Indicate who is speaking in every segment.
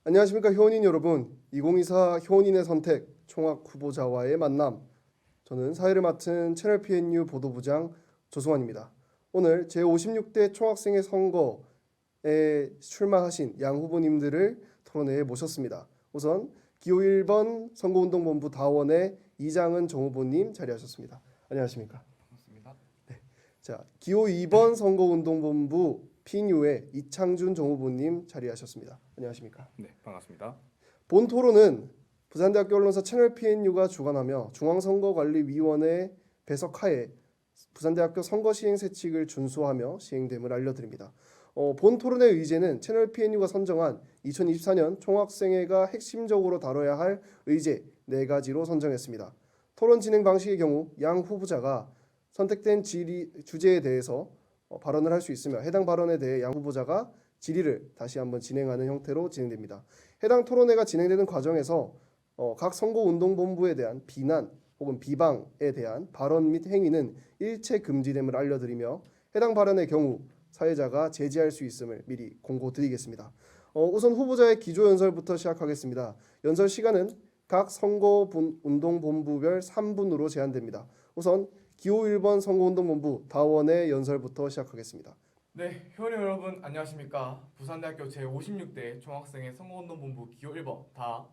Speaker 1: 안녕하십니까 효원인 여러분. 2024 효원인의 선택 총학 후보자와의 만남. 저는 사회를 맡은 채널 PNU 보도부장 조승환입니다. 오늘 제56대 총학생회 선거에 출마하신 양 후보님들을 토론회에 모셨습니다. 우선 기호 1번 선거운동본부 다원의 이장은 정 후보님 자리하셨습니다. 안녕하십니까?
Speaker 2: 반갑습니다.
Speaker 1: 자, 기호 2번 선거운동본부 PNU의 이창준 정 후보님 자리하셨습니다. 안녕하십니까?
Speaker 2: 네, 반갑습니다.
Speaker 1: 본 토론은 부산대학교 언론사 채널 PNU가 주관하며 중앙선거관리위원회 배석하에 부산대학교 선거시행세칙을 준수하며 시행됨을 알려드립니다. 본 토론의 의제는 채널 PNU가 선정한 2024년 총학생회가 핵심적으로 다뤄야 할 의제 4가지로 선정했습니다. 토론 진행 방식의 경우 양 후보자가 선택된 주제에 대해서 발언을 할 수 있으며 해당 발언에 대해 양 후보자가 질의를 다시 한번 진행하는 형태로 진행됩니다. 해당 토론회가 진행되는 과정에서 각 선거운동본부에 대한 비난 혹은 비방에 대한 발언 및 행위는 일체 금지됨을 알려드리며 해당 발언의 경우 사회자가 제지할 수 있음을 미리 공고드리겠습니다. 우선 후보자의 기조연설부터 시작하겠습니다. 연설 시간은 각 선거운동본부별 3분으로 제한됩니다. 우선 기호 1번 선거운동본부 다원의 연설부터 시작하겠습니다.
Speaker 2: 네, 회원님 여러분 안녕하십니까? 부산대학교 제56대 총학생회 선거운동본부 기호 1번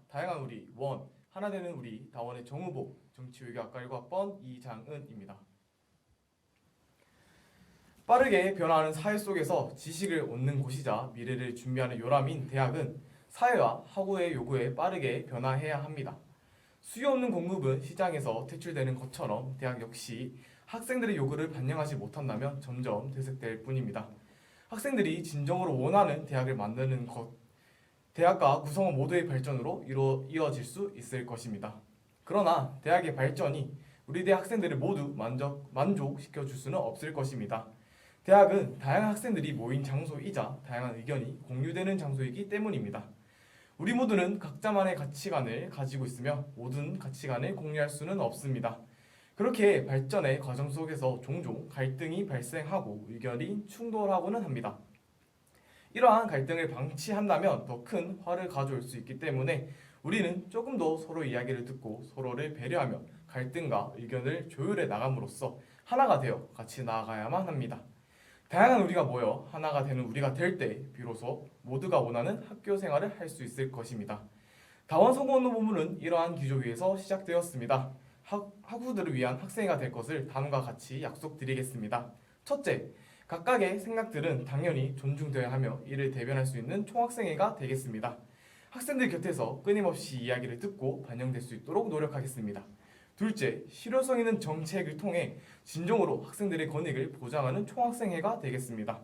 Speaker 2: 다양한 우리 하나 되는 우리 다원의 정후보 정치외교학과 1학번 이장은입니다. 빠르게 변화하는 사회 속에서 지식을 얻는 곳이자 미래를 준비하는 요람인 대학은 사회와 학우의 요구에 빠르게 변화해야 합니다. 수요 없는 공급은 시장에서 퇴출되는 것처럼 대학 역시 학생들의 요구를 반영하지 못한다면 점점 퇴색될 뿐입니다. 학생들이 진정으로 원하는 대학을 만드는 것, 대학과 구성원 모두의 발전으로 이어질 수 있을 것입니다. 그러나 대학의 발전이 우리 대 학생들을 모두 만족시켜줄 수는 없을 것입니다. 대학은 다양한 학생들이 모인 장소이자 다양한 의견이 공유되는 장소이기 때문입니다. 우리 모두는 각자만의 가치관을 가지고 있으며 모든 가치관을 공유할 수는 없습니다. 그렇게 발전의 과정 속에서 종종 갈등이 발생하고 의견이 충돌하고는 합니다. 이러한 갈등을 방치한다면 더 큰 화를 가져올 수 있기 때문에 우리는 조금 더 서로 이야기를 듣고 서로를 배려하며 갈등과 의견을 조율해 나감으로써 하나가 되어 같이 나아가야만 합니다. 다양한 우리가 모여 하나가 되는 우리가 될 때 비로소 모두가 원하는 학교 생활을 할 수 있을 것입니다. 다원 선거운동본부는 이러한 기조 위에서 시작되었습니다. 학우들을 위한 학생회가 될 것을 다음과 같이 약속드리겠습니다. 첫째, 각각의 생각들은 당연히 존중되어야 하며 이를 대변할 수 있는 총학생회가 되겠습니다. 학생들 곁에서 끊임없이 이야기를 듣고 반영될 수 있도록 노력하겠습니다. 둘째, 실효성 있는 정책을 통해 진정으로 학생들의 권익을 보장하는 총학생회가 되겠습니다.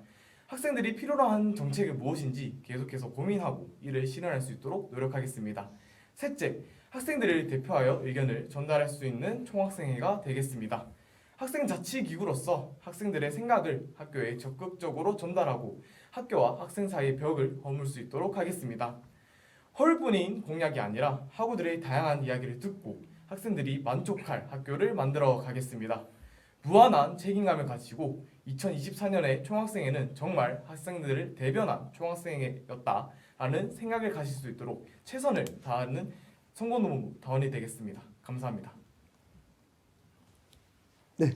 Speaker 2: 학생들이 필요로 한 정책이 무엇인지 계속해서 고민하고 이를 실현할 수 있도록 노력하겠습니다. 셋째, 학생들을 대표하여 의견을 전달할 수 있는 총학생회가 되겠습니다. 학생자치기구로서 학생들의 생각을 학교에 적극적으로 전달하고 학교와 학생 사이의 벽을 허물 수 있도록 하겠습니다. 허울뿐인 공약이 아니라 학우들의 다양한 이야기를 듣고 학생들이 만족할 학교를 만들어 가겠습니다. 무한한 책임감을 가지고 2024년의 총학생회는 정말 학생들을 대변한 총학생회였다라는 생각을 가질 수 있도록 최선을 다하는 선거운동본부 다원이 되겠습니다. 감사합니다.
Speaker 1: 네.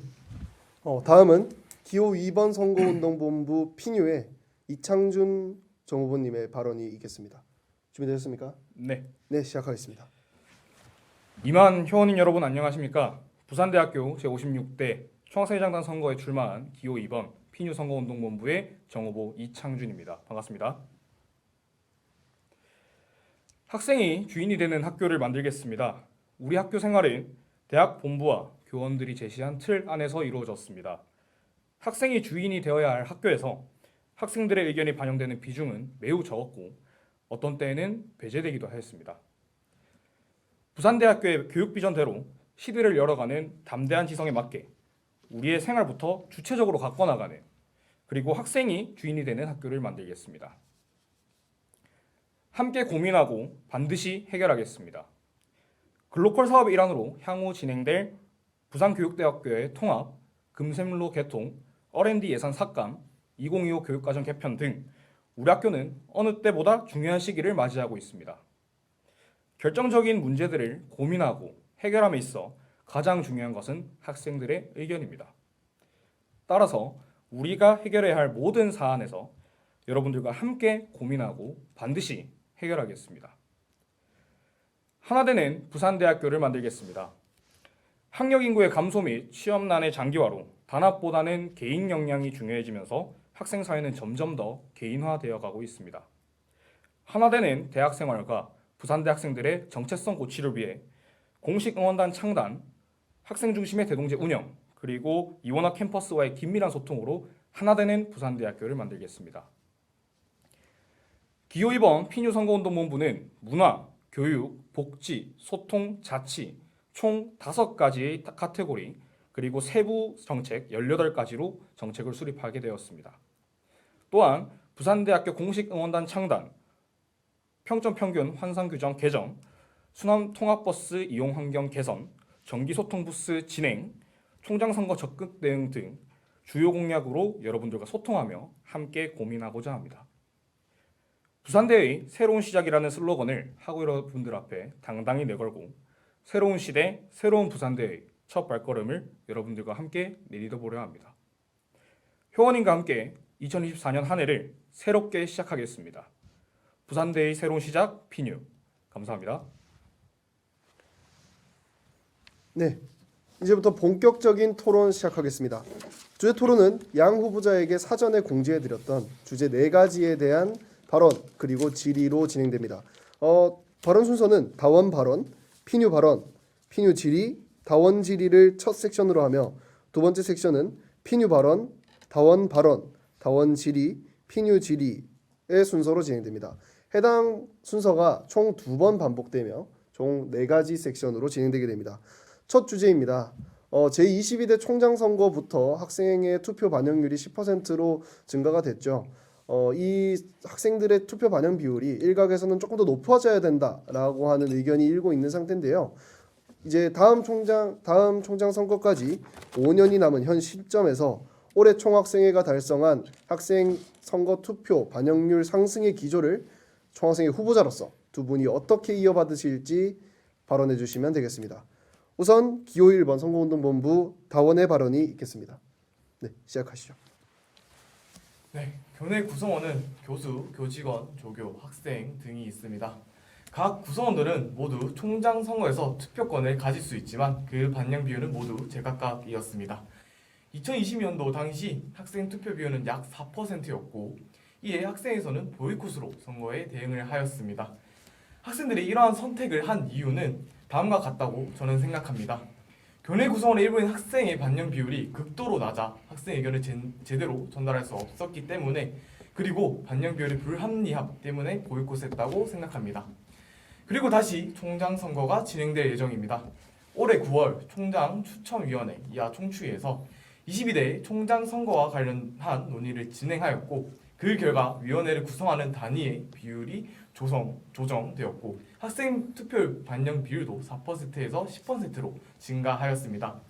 Speaker 1: 다음은 기호 2번 선거운동본부 PNU의 이창준 정 후보님의 발언이 있겠습니다. 준비되셨습니까?
Speaker 2: 네.
Speaker 1: 네, 시작하겠습니다.
Speaker 2: 이만 회원님 여러분 안녕하십니까? 부산대학교 제56대 총학생회장단 선거에 출마한 기호 2번 PNU 선거운동본부의 정후보 이창준입니다. 반갑습니다. 학생이 주인이 되는 학교를 만들겠습니다. 우리 학교 생활은 대학 본부와 교원들이 제시한 틀 안에서 이루어졌습니다. 학생이 주인이 되어야 할 학교에서 학생들의 의견이 반영되는 비중은 매우 적었고 어떤 때에는 배제되기도 하였습니다. 부산대학교의 교육 비전대로 시대를 열어가는 담대한 지성에 맞게 우리의 생활부터 주체적으로 가꿔나가는 그리고 학생이 주인이 되는 학교를 만들겠습니다. 함께 고민하고 반드시 해결하겠습니다. 글로컬 사업의 일환으로 향후 진행될 부산교육대학교의 통합, 금샘로 개통, R&D 예산 삭감, 2025 교육과정 개편 등
Speaker 3: 우리 학교는 어느 때보다 중요한 시기를 맞이하고 있습니다. 결정적인 문제들을 고민하고 해결함에 있어 가장 중요한 것은 학생들의 의견입니다. 따라서 우리가 해결해야 할 모든 사안에서 여러분들과 함께 고민하고 반드시 해결하겠습니다. 하나되는 부산대학교를 만들겠습니다. 학력 인구의 감소 및 취업난의 장기화로 단합보다는 개인 역량이 중요해지면서 학생 사회는 점점 더 개인화되어 가고 있습니다. 하나되는 대학생활과 부산대 학생들의 정체성 고취를 위해 공식 응원단 창단, 학생 중심의 대동제 운영, 그리고 이원화 캠퍼스와의 긴밀한 소통으로 하나되는 부산대학교를 만들겠습니다. 기호 2번 피뉴선거운동본부는 문화, 교육, 복지, 소통, 자치 총 5가지의 카테고리 그리고 세부 정책 18가지로 정책을 수립하게 되었습니다. 또한 부산대학교 공식 응원단 창단, 평점 평균 환산 규정 개정, 수남 통합버스 이용 환경 개선, 정기 소통 부스 진행, 총장 선거 적극 대응 등 주요 공약으로 여러분들과 소통하며 함께 고민하고자 합니다. 부산대의 새로운 시작이라는 슬로건을 학우 여러분들 앞에 당당히 내걸고 새로운 시대, 새로운 부산대의 첫 발걸음을 여러분들과 함께 내딛어 보려 합니다. 효원님과 함께 2024년 한 해를 새롭게 시작하겠습니다. 부산대의 새로운 시작 피뉴. 감사합니다.
Speaker 1: 네, 이제부터 본격적인 토론 시작하겠습니다. 주제 토론은 양 후보자에게 사전에 공지해드렸던 주제 4가지에 대한 발언 그리고 질의로 진행됩니다. 발언 순서는 다원 발언, 피뉴 발언, 피뉴 질의, 다원 질의를 첫 섹션으로 하며 두 번째 섹션은 피뉴 발언, 다원 발언, 다원 질의, 피뉴 질의의 순서로 진행됩니다. 해당 순서가 총 2번 반복되며 총 4가지 섹션으로 진행되게 됩니다. 첫 주제입니다. 제22대 총장선거부터 학생의 투표 반영률이 10%로 증가가 됐죠. 이 학생들의 투표 반영 비율이 일각에서는 조금 더 높아져야 된다라고 하는 의견이 일고 있는 상태인데요. 이제 다음 총장 선거까지 5년이 남은 현 시점에서 올해 총학생회가 달성한 학생 선거 투표 반영률 상승의 기조를 총학생회 후보자로서 두 분이 어떻게 이어받으실지 발언해 주시면 되겠습니다. 우선 기호 1번 선거운동본부 다원의 발언이 있겠습니다. 네, 시작하시죠.
Speaker 2: 네, 교내 구성원은 교수, 교직원, 조교, 학생 등이 있습니다. 각 구성원들은 모두 총장 선거에서 투표권을 가질 수 있지만 그 반영 비율은 모두 제각각이었습니다. 2020년도 당시 학생 투표 비율은 약 4%였고 이에 학생에서는 보이콧으로 선거에 대응을 하였습니다. 학생들이 이러한 선택을 한 이유는 다음과 같다고 저는 생각합니다. 교내 구성원의 일부인 학생의 반영 비율이 극도로 낮아 학생 의견을 제대로 전달할 수 없었기 때문에 그리고 반영 비율의 불합리함 때문에 보이콧했다고 생각합니다. 그리고 다시 총장 선거가 진행될 예정입니다. 올해 9월 총장 추천위원회 이하 총추위에서 22대 총장 선거와 관련한 논의를 진행하였고 그 결과 위원회를 구성하는 단위의 비율이 조정되었고 학생 투표 반영 비율도 4%에서 10%로 증가하였습니다.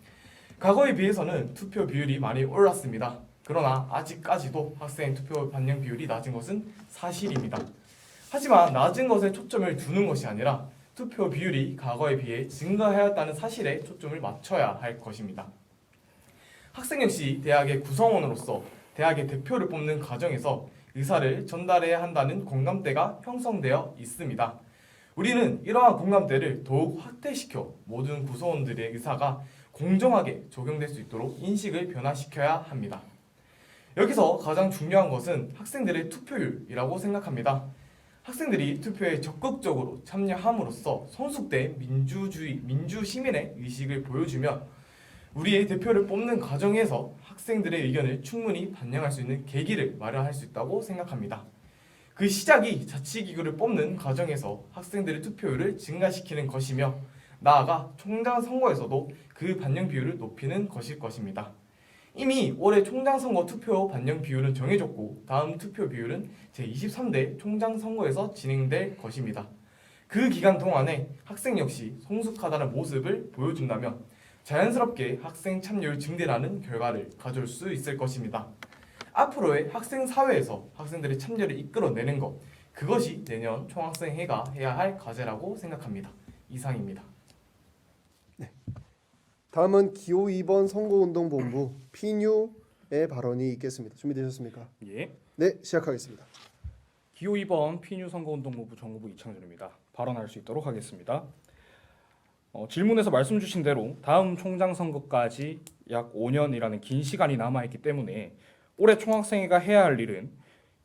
Speaker 2: 과거에 비해서는 투표 비율이 많이 올랐습니다. 그러나 아직까지도 학생 투표 반영 비율이 낮은 것은 사실입니다. 하지만 낮은 것에 초점을 두는 것이 아니라 투표 비율이 과거에 비해 증가하였다는 사실에 초점을 맞춰야 할 것입니다. 학생 역시 대학의 구성원으로서 대학의 대표를 뽑는 과정에서 의사를 전달해야 한다는 공감대가 형성되어 있습니다. 우리는 이러한 공감대를 더욱 확대시켜 모든 구성원들의 의사가 공정하게 적용될 수 있도록 인식을 변화시켜야 합니다. 여기서 가장 중요한 것은 학생들의 투표율이라고 생각합니다. 학생들이 투표에 적극적으로 참여함으로써 성숙된 민주시민의 의식을 보여주며 우리의 대표를 뽑는 과정에서 학생들의 의견을 충분히 반영할 수 있는 계기를 마련할 수 있다고 생각합니다. 그 시작이 자치기구를 뽑는 과정에서 학생들의 투표율을 증가시키는 것이며 나아가 총장 선거에서도 그 반영 비율을 높이는 것일 것입니다. 이미 올해 총장 선거 투표 반영 비율은 정해졌고 다음 투표 비율은 제23대 총장 선거에서 진행될 것입니다. 그 기간 동안에 학생 역시 성숙하다는 모습을 보여준다면 자연스럽게 학생 참여율 증대라는 결과를 가져올 수 있을 것입니다. 앞으로의 학생 사회에서 학생들의 참여를 이끌어내는 것, 그것이 내년 총학생회가 해야 할 과제라고 생각합니다. 이상입니다.
Speaker 1: 다음은 기호 2번 선거운동본부 피뉴의 발언이 있겠습니다. 준비되셨습니까?
Speaker 3: 예.
Speaker 1: 네, 시작하겠습니다.
Speaker 3: 기호 2번 피뉴 선거운동본부 정무부 이창준입니다. 발언할 수 있도록 하겠습니다. 질문에서 말씀 주신 대로 다음 총장 선거까지 약 5년이라는 긴 시간이 남아있기 때문에 올해 총학생회가 해야 할 일은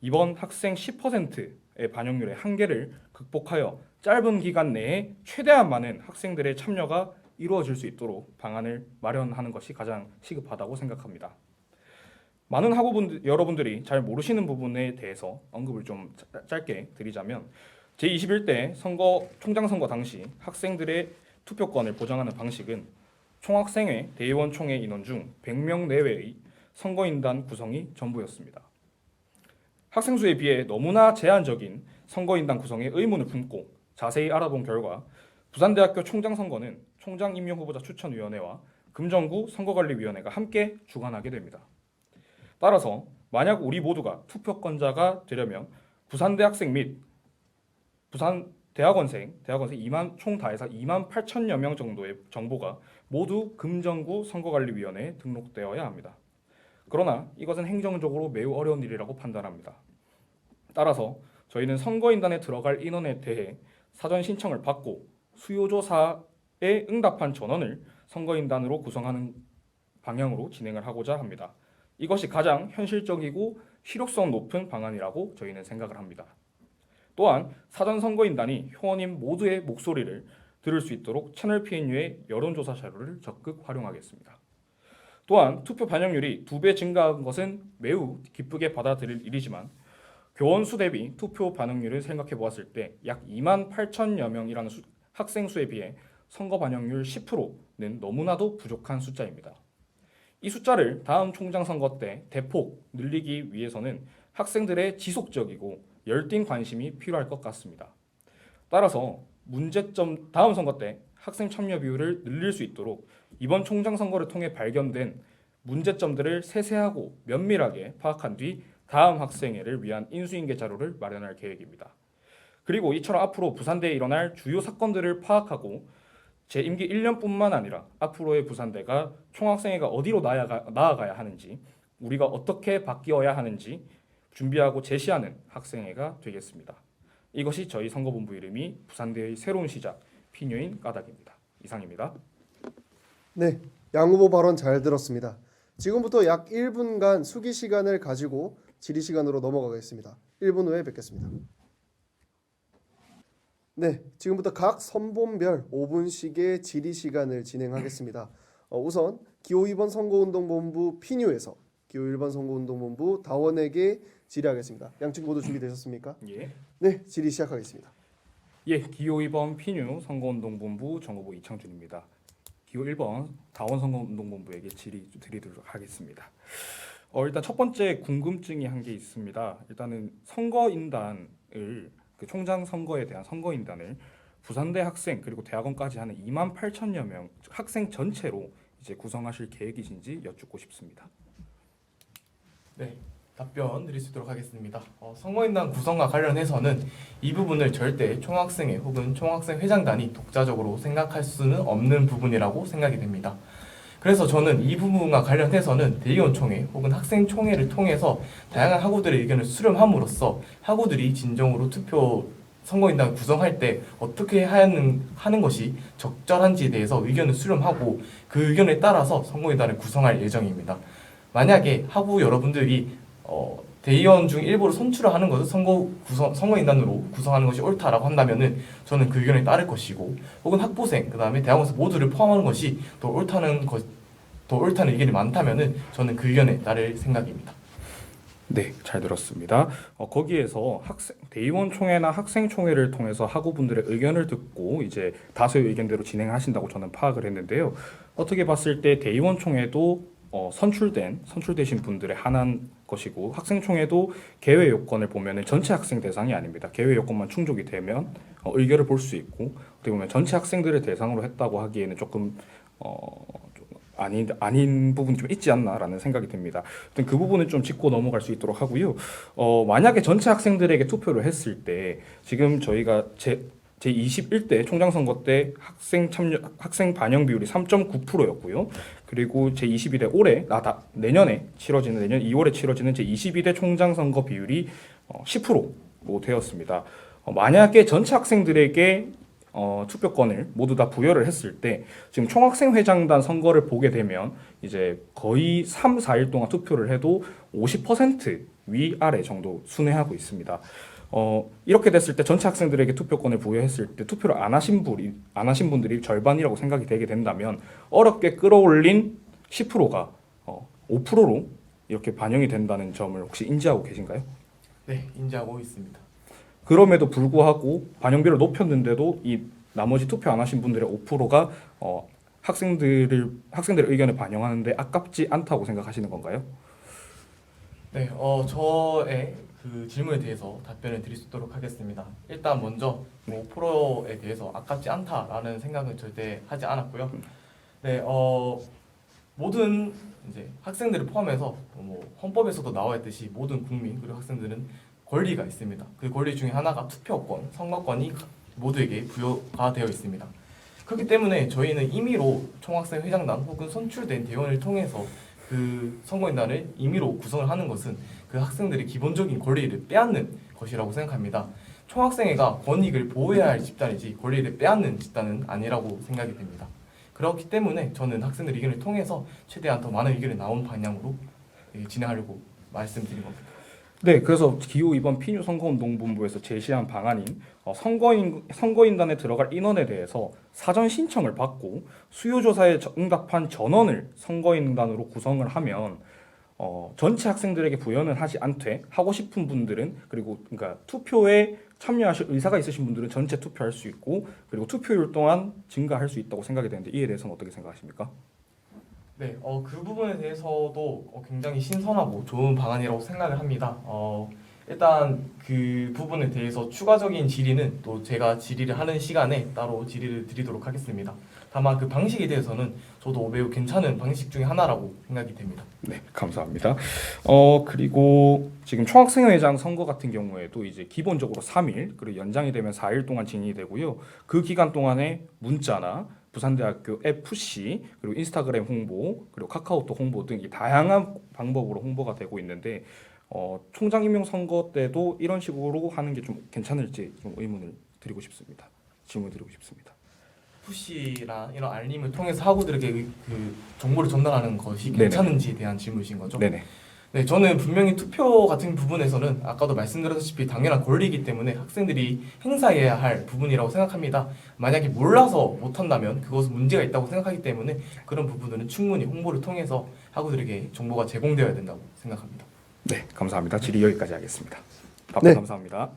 Speaker 3: 이번 학생 10%의 반영률의 한계를 극복하여 짧은 기간 내에 최대한 많은 학생들의 참여가 이루어질 수 있도록 방안을 마련하는 것이 가장 시급하다고 생각합니다. 많은 학우분들 여러분들이 잘 모르시는 부분에 대해서 언급을 좀 짧게 드리자면 제21대 총장 선거 당시 학생들의 투표권을 보장하는 방식은 총학생회 대의원 총회 인원 중 100명 내외의 선거인단 구성이 전부였습니다. 학생 수에 비해 너무나 제한적인 선거인단 구성의 의문을 품고 자세히 알아본 결과 부산대학교 총장 선거는 총장 임명 후보자 추천위원회와 금정구 선거관리위원회가 함께 주관하게 됩니다. 따라서 만약 우리 모두가 투표권자가 되려면 부산대 학생 및 부산 대학원생 총 다해서 2만 8천여 명 정도의 정보가 모두 금정구 선거관리위원회에 등록되어야 합니다. 그러나 이것은 행정적으로 매우 어려운 일이라고 판단합니다. 따라서 저희는 선거인단에 들어갈 인원에 대해 사전 신청을 받고 수요조사에 응답한 전원을 선거인단으로 구성하는 방향으로 진행을 하고자 합니다. 이것이 가장 현실적이고 실효성 높은 방안이라고 저희는 생각을 합니다. 또한 사전 선거인단이 회원님 모두의 목소리를 들을 수 있도록 채널 PNU의 여론조사 자료를 적극 활용하겠습니다. 또한 투표 반영률이 2배 증가한 것은 매우 기쁘게 받아들일 일이지만 교원 수 대비 투표 반영률을 생각해 보았을 때 약 2만 8천여 명이라는 학생 수에 비해 선거 반영률 10%는 너무나도 부족한 숫자입니다. 이 숫자를 다음 총장 선거 때 대폭 늘리기 위해서는 학생들의 지속적이고 열띤 관심이 필요할 것 같습니다. 따라서 다음 선거 때 학생 참여 비율을 늘릴 수 있도록 이번 총장 선거를 통해 발견된 문제점들을 세세하고 면밀하게 파악한 뒤 다음 학생회를 위한 인수인계 자료를 마련할 계획입니다. 그리고 이처럼 앞으로 부산대에 일어날 주요 사건들을 파악하고 제 임기 1년뿐만 아니라 앞으로의 부산대가 총학생회가 어디로 나아가야 하는지 우리가 어떻게 바뀌어야 하는지 준비하고 제시하는 학생회가 되겠습니다. 이것이 저희 선거본부 이름이 부산대의 새로운 시작 피뉴인 까닭입니다. 이상입니다.
Speaker 1: 네, 양 후보 발언 잘 들었습니다. 지금부터 약 1분간 수기 시간을 가지고 질의 시간으로 넘어가겠습니다. 1분 후에 뵙겠습니다. 네, 지금부터 각 선본별 5분씩의 질의 시간을 진행하겠습니다. 우선 기호 2번 선거운동본부 피뉴에서 기호 1번 선거운동본부 다원에게 질의하겠습니다. 양측 모두 준비되셨습니까?
Speaker 3: 예.
Speaker 1: 네, 질의 시작하겠습니다.
Speaker 3: 예, 기호 2번 피뉴 선거운동본부 정무부 이창준입니다. 기호 1번 다원 선거운동본부에게 질의 드리도록 하겠습니다. 일단 첫 번째 궁금증이 한 게 있습니다. 일단은 선거인단을 그 총장 선거에 대한 선거인단을 부산대 학생 그리고 대학원까지 하는 2만 8천여 명 학생 전체로 이제 구성하실 계획이신지 여쭙고 싶습니다.
Speaker 2: 네, 답변 드릴 수 있도록 하겠습니다. 선거인단 구성과 관련해서는 이 부분을 절대 총학생회 혹은 총학생회장단이 독자적으로 생각할 수는 없는 부분이라고 생각이 됩니다. 그래서 저는 이 부분과 관련해서는 대의원총회 혹은 학생총회를 통해서 다양한 학우들의 의견을 수렴함으로써 학우들이 진정으로 선거인단 구성할 때 어떻게 하는 것이 적절한지에 대해서 의견을 수렴하고 그 의견에 따라서 선거인단을 구성할 예정입니다. 만약에 학우 여러분들이 대의원 중 일부를 선출을 하는 것을 선거인단으로 구성하는 것이 옳다라고 한다면은 저는 그 의견에 따를 것이고, 혹은 학부생 그다음에 대학원생 모두를 포함하는 것이 더 옳다는 의견이 많다면은 저는 그 의견에 따를 생각입니다.
Speaker 3: 네, 잘 들었습니다. 거기에서 대의원 총회나 학생 총회를 통해서 학우분들의 의견을 듣고 이제 다수의 의견대로 진행하신다고 저는 파악을 했는데요. 어떻게 봤을 때 대의원 총회도 선출되신 분들의 하나인 것이고 학생총회도 개회 요건을 보면은 전체 학생 대상이 아닙니다. 개회 요건만 충족이 되면 의결을 볼 수 있고 어떻게 보면 전체 학생들을 대상으로 했다고 하기에는 조금 아닌 부분이 좀 있지 않나라는 생각이 듭니다. 아무튼 그 부분은 좀 짚고 넘어갈 수 있도록 하고요. 만약에 전체 학생들에게 투표를 했을 때 지금 저희가 제21대 총장선거 때 학생 반영 비율이 3.9%였고요. 그리고 제22대 내년 2월에 치러지는 제22대 총장선거 비율이 10%로 되었습니다. 만약에 전체 학생들에게 투표권을 모두 다 부여를 했을 때 지금 총학생회장단 선거를 보게 되면 이제 거의 3, 4일 동안 투표를 해도 50% 위아래 정도 순회하고 있습니다. 이렇게 됐을 때 전체 학생들에게 투표권을 부여했을 때 투표를 안 하신 분들이 절반이라고 생각이 되게 된다면 어렵게 끌어올린 10%가 5%로 이렇게 반영이 된다는 점을 혹시 인지하고 계신가요?
Speaker 2: 네, 인지하고 있습니다.
Speaker 3: 그럼에도 불구하고 반영비를 높였는데도 이 나머지 투표 안 하신 분들의 5%가 학생들의 의견을 반영하는데 아깝지 않다고 생각하시는 건가요?
Speaker 2: 네, 저의 그 질문에 대해서 답변을 드릴 수 있도록 하겠습니다. 일단 먼저 5%에 대해서 아깝지 않다라는 생각은 절대 하지 않았고요. 네, 모든 이제 학생들을 포함해서 헌법에서도 나와 있듯이 모든 국민 그리고 학생들은 권리가 있습니다. 그 권리 중에 하나가 투표권, 선거권이 모두에게 부여가 되어 있습니다. 그렇기 때문에 저희는 임의로 총학생 회장단 혹은 선출된 대원을 통해서 그 선거인단을 임의로 구성을 하는 것은 그 학생들의 기본적인 권리를 빼앗는 것이라고 생각합니다. 총학생회가 권익을 보호해야 할 집단이지 권리를 빼앗는 집단은 아니라고 생각이 됩니다. 그렇기 때문에 저는 학생들 의견을 통해서 최대한 더 많은 의견이 나온 방향으로 진행하려고 말씀드린 겁니다.
Speaker 3: 네, 그래서 기호 2번 피뉴 선거운동본부에서 제시한 방안인 선거인단에 들어갈 인원에 대해서 사전 신청을 받고 수요조사에 응답한 전원을 선거인단으로 구성을 하면 전체 학생들에게 부여는 하지 않되 하고 싶은 분들은 그러니까 투표에 참여하실 의사가 있으신 분들은 전체 투표할 수 있고 그리고 투표율 또한 증가할 수 있다고 생각이 되는데 이에 대해서는 어떻게 생각하십니까?
Speaker 2: 네, 그 부분에 대해서도 굉장히 신선하고 좋은 방안이라고 생각을 합니다. 일단 그 부분에 대해서 추가적인 질의는 또 제가 질의를 하는 시간에 따로 질의를 드리도록 하겠습니다. 다만 그 방식에 대해서는 저도 매우 괜찮은 방식 중에 하나라고 생각이 됩니다.
Speaker 3: 네, 감사합니다. 그리고 지금 총학생회장 선거 같은 경우에도 이제 기본적으로 3일 그리고 연장이 되면 4일 동안 진행이 되고요. 그 기간 동안에 문자나 부산대학교 FC 그리고 인스타그램 홍보 그리고 카카오톡 홍보 등 이 다양한 방법으로 홍보가 되고 있는데 총장 임명 선거 때도 이런 식으로 하는 게 좀 괜찮을지 좀 질문을 드리고 싶습니다.
Speaker 2: 푸시나 이런 알림을 통해서 학우들에게 그 정보를 전달하는 것이
Speaker 3: 네네.
Speaker 2: 괜찮은지에 대한 질문이신 거죠?
Speaker 3: 네네.
Speaker 2: 네, 저는 분명히 투표 같은 부분에서는 아까도 말씀드렸다시피 당연한 권리이기 때문에 학생들이 행사해야 할 부분이라고 생각합니다. 만약에 몰라서 못한다면 그것은 문제가 있다고 생각하기 때문에 그런 부분들은 충분히 홍보를 통해서 학우들에게 정보가 제공되어야 된다고 생각합니다.
Speaker 3: 네, 감사합니다. 질의 여기까지 하겠습니다. 답변
Speaker 1: 네.
Speaker 3: 감사합니다.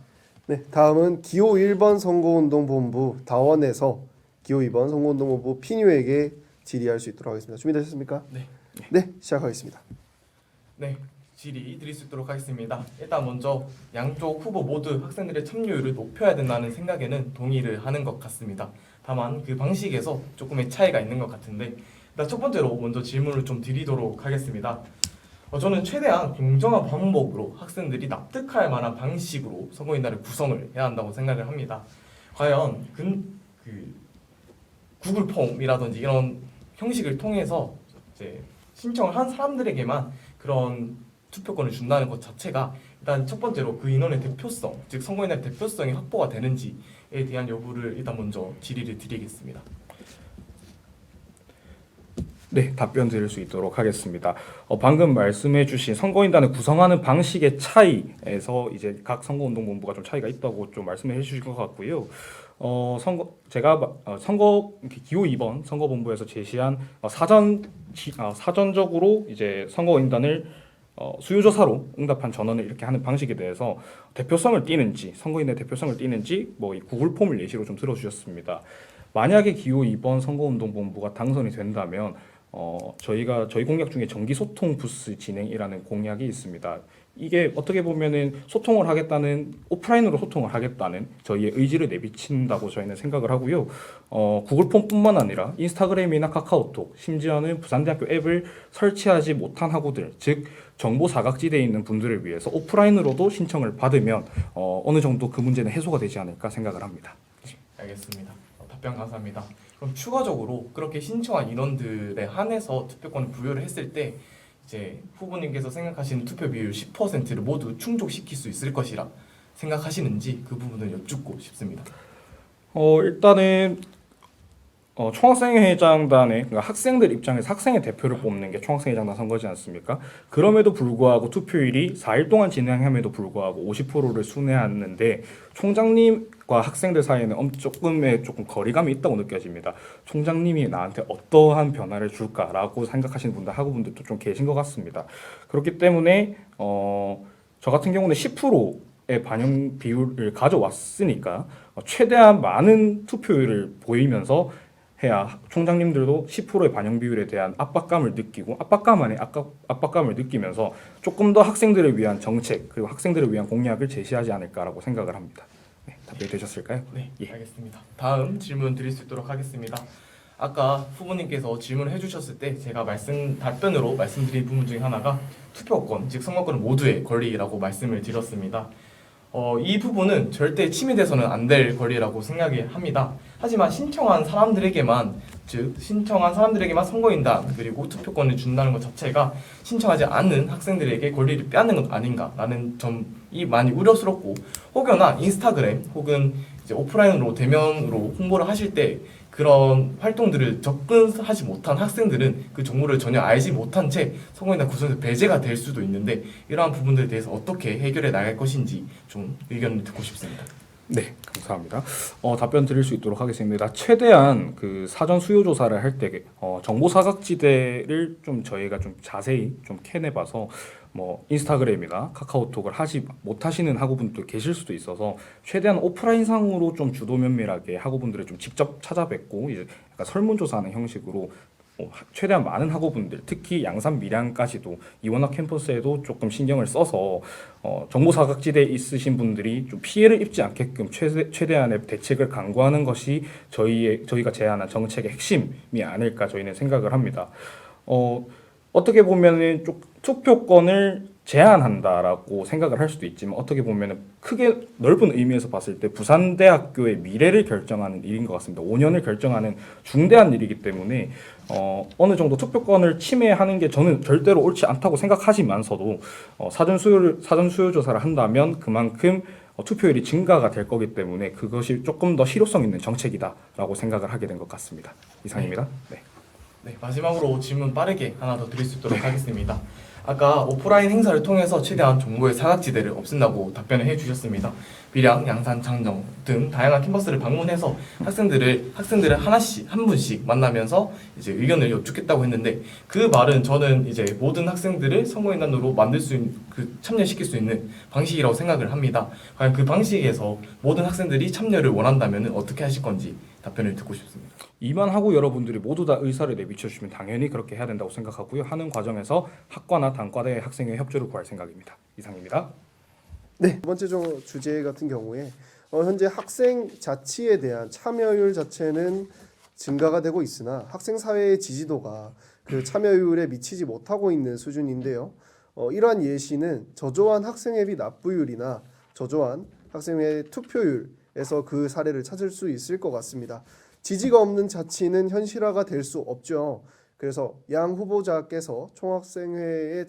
Speaker 1: 네, 다음은 기호 1번 선거운동본부 다원에서 기호 2번 선거운동본부 피뉴에게 질의할 수 있도록 하겠습니다. 준비되셨습니까?
Speaker 2: 네.
Speaker 1: 네, 시작하겠습니다.
Speaker 2: 네, 질의 드릴 수 있도록 하겠습니다. 일단 먼저 양쪽 후보 모두 학생들의 참여율을 높여야 된다는 생각에는 동의를 하는 것 같습니다. 다만 그 방식에서 조금의 차이가 있는 것 같은데 일단 첫 번째로 먼저 질문을 좀 드리도록 하겠습니다. 저는 최대한 공정한 방법으로 학생들이 납득할 만한 방식으로 선거인단을 구성을 해야 한다고 생각을 합니다. 과연 그 구글 폼이라든지 이런 형식을 통해서 이제 신청을 한 사람들에게만 그런 투표권을 준다는 것 자체가 일단 첫 번째로 그 인원의 대표성, 즉 선거인단의 대표성이 확보가 되는지에 대한 여부를 일단 먼저 질의를 드리겠습니다.
Speaker 3: 네, 답변 드릴 수 있도록 하겠습니다. 방금 말씀해주신 선거인단을 구성하는 방식의 차이에서 이제 각 선거운동본부가 좀 차이가 있다고 좀 말씀해 주실 것 같고요. 선거 기호 2번 선거본부에서 제시한 사전적으로 이제 선거인단을 수요조사로 응답한 전원을 이렇게 하는 방식에 대해서 대표성을 띠는지 선거인의 대표성을 띠는지 이 구글 폼을 예시로 좀 들어주셨습니다. 만약에 기호 2번 선거운동본부가 당선이 된다면 저희 공약 중에 정기 소통 부스 진행이라는 공약이 있습니다. 이게 어떻게 보면은 소통을 하겠다는 오프라인으로 소통을 하겠다는 저희의 의지를 내비친다고 저희는 생각을 하고요. 구글 폼뿐만 아니라 인스타그램이나 카카오톡, 심지어는 부산대학교 앱을 설치하지 못한 학우들, 즉 정보 사각지대에 있는 분들을 위해서 오프라인으로도 신청을 받으면 어느 정도 그 문제는 해소가 되지 않을까 생각을 합니다.
Speaker 2: 알겠습니다. 답변 감사합니다. 그럼 추가적으로 그렇게 신청한 인원들에 한해서 투표권을 부여를 했을 때 이제 후보님께서 생각하시는 투표 비율 10%를 모두 충족시킬 수 있을 것이라 생각하시는지 그 부분을 여쭙고 싶습니다.
Speaker 3: 일단은 총학생회장단의 그러니까 학생들 입장에서 학생의 대표를 뽑는 게 총학생회장단 선거지 않습니까? 그럼에도 불구하고 투표율이 4일 동안 진행함에도 불구하고 50%를 순회하는데 총장님과 학생들 사이에는 조금 거리감이 있다고 느껴집니다. 총장님이 나한테 어떠한 변화를 줄까라고 생각하시는 분들 학우분들도 좀 계신 것 같습니다. 그렇기 때문에 저 같은 경우는 10%의 반영 비율을 가져왔으니까 최대한 많은 투표율을 보이면서 해야 총장님들도 10%의 반영 비율에 대한 압박감을 느끼고 압박감을 느끼면서 조금 더 학생들을 위한 정책 그리고 학생들을 위한 공약을 제시하지 않을까라고 생각을 합니다. 네, 답변이 되셨을까요?
Speaker 2: 네,
Speaker 3: 예.
Speaker 2: 알겠습니다. 다음 질문 드릴 수 있도록 하겠습니다. 아까 후보님께서 질문을 해주셨을 때 제가 답변으로 말씀드린 부분 중에 하나가 투표권, 즉 선거권 모두의 권리라고 말씀을 드렸습니다. 이 부분은 절대 침해돼서는 안 될 권리라고 생각이 합니다. 하지만 신청한 사람들에게만 선거인단 그리고 투표권을 준다는 것 자체가 신청하지 않는 학생들에게 권리를 빼앗는 것 아닌가라는 점이 많이 우려스럽고 혹여나 인스타그램 혹은 이제 오프라인으로 대면으로 홍보를 하실 때 그런 활동들을 접근하지 못한 학생들은 그 정보를 전혀 알지 못한 채 선거인단 구성에서 배제가 될 수도 있는데 이러한 부분들에 대해서 어떻게 해결해 나갈 것인지 좀 의견을 듣고 싶습니다.
Speaker 3: 네, 감사합니다. 답변 드릴 수 있도록 하겠습니다. 최대한 그 사전 수요 조사를 할 때 정보 사각지대를 좀 저희가 좀 자세히 좀 캐내봐서 뭐 인스타그램이나 카카오톡을 하지 못하시는 학우분도 계실 수도 있어서 최대한 오프라인상으로 좀 주도 면밀하게 학우분들을 좀 직접 찾아뵙고 이제 약간 설문조사하는 형식으로 최대한 많은 학우분들 특히 양산 밀양까지도 이원학 캠퍼스에도 조금 신경을 써서 정보 사각지대에 있으신 분들이 좀 피해를 입지 않게끔 최대한의 대책을 강구하는 것이 저희가 제안한 정책의 핵심이 아닐까 저희는 생각을 합니다. 어떻게 보면은 좀 투표권을 제한한다라고 생각을 할 수도 있지만 어떻게 보면은 크게 넓은 의미에서 봤을 때 부산대학교의 미래를 결정하는 일인 것 같습니다. 5년을 결정하는 중대한 일이기 때문에 어느 정도 투표권을 침해하는 게 저는 절대로 옳지 않다고 생각하지만서도 사전 수요 조사를 한다면 그만큼 투표율이 증가가 될 거기 때문에 그것이 조금 더 실효성 있는 정책이다라고 생각을 하게 된 것 같습니다. 이상입니다. 네.
Speaker 2: 네, 마지막으로 질문 빠르게 하나 더 드릴 수 있도록 하겠습니다. 아까 오프라인 행사를 통해서 최대한 정보의 사각지대를 없앤다고 답변을 해주셨습니다. 밀양, 양산, 장정 등 다양한 캠퍼스를 방문해서 학생들을 한 분씩 만나면서 이제 의견을 여쭙겠다고 했는데 그 말은 저는 이제 모든 학생들을 선거인단으로 참여시킬 수 있는 방식이라고 생각을 합니다. 과연 그 방식에서 모든 학생들이 참여를 원한다면 어떻게 하실 건지 답변을 듣고 싶습니다.
Speaker 3: 이만 하고 여러분들이 모두 다 의사를 내비쳐 주시면 당연히 그렇게 해야 된다고 생각하고요. 하는 과정에서 학과나 단과대 학생의 협조를 구할 생각입니다. 이상입니다.
Speaker 1: 네, 두 번째 주제 같은 경우에 현재 학생 자치에 대한 참여율 자체는 증가가 되고 있으나 학생 사회의 지지도가 그 참여율에 미치지 못하고 있는 수준인데요. 이러한 예시는 저조한 학생회비 납부율이나 저조한 학생회 투표율에서 그 사례를 찾을 수 있을 것 같습니다. 지지가 없는 자치는 현실화가 될 수 없죠. 그래서 양 후보자께서 총학생회에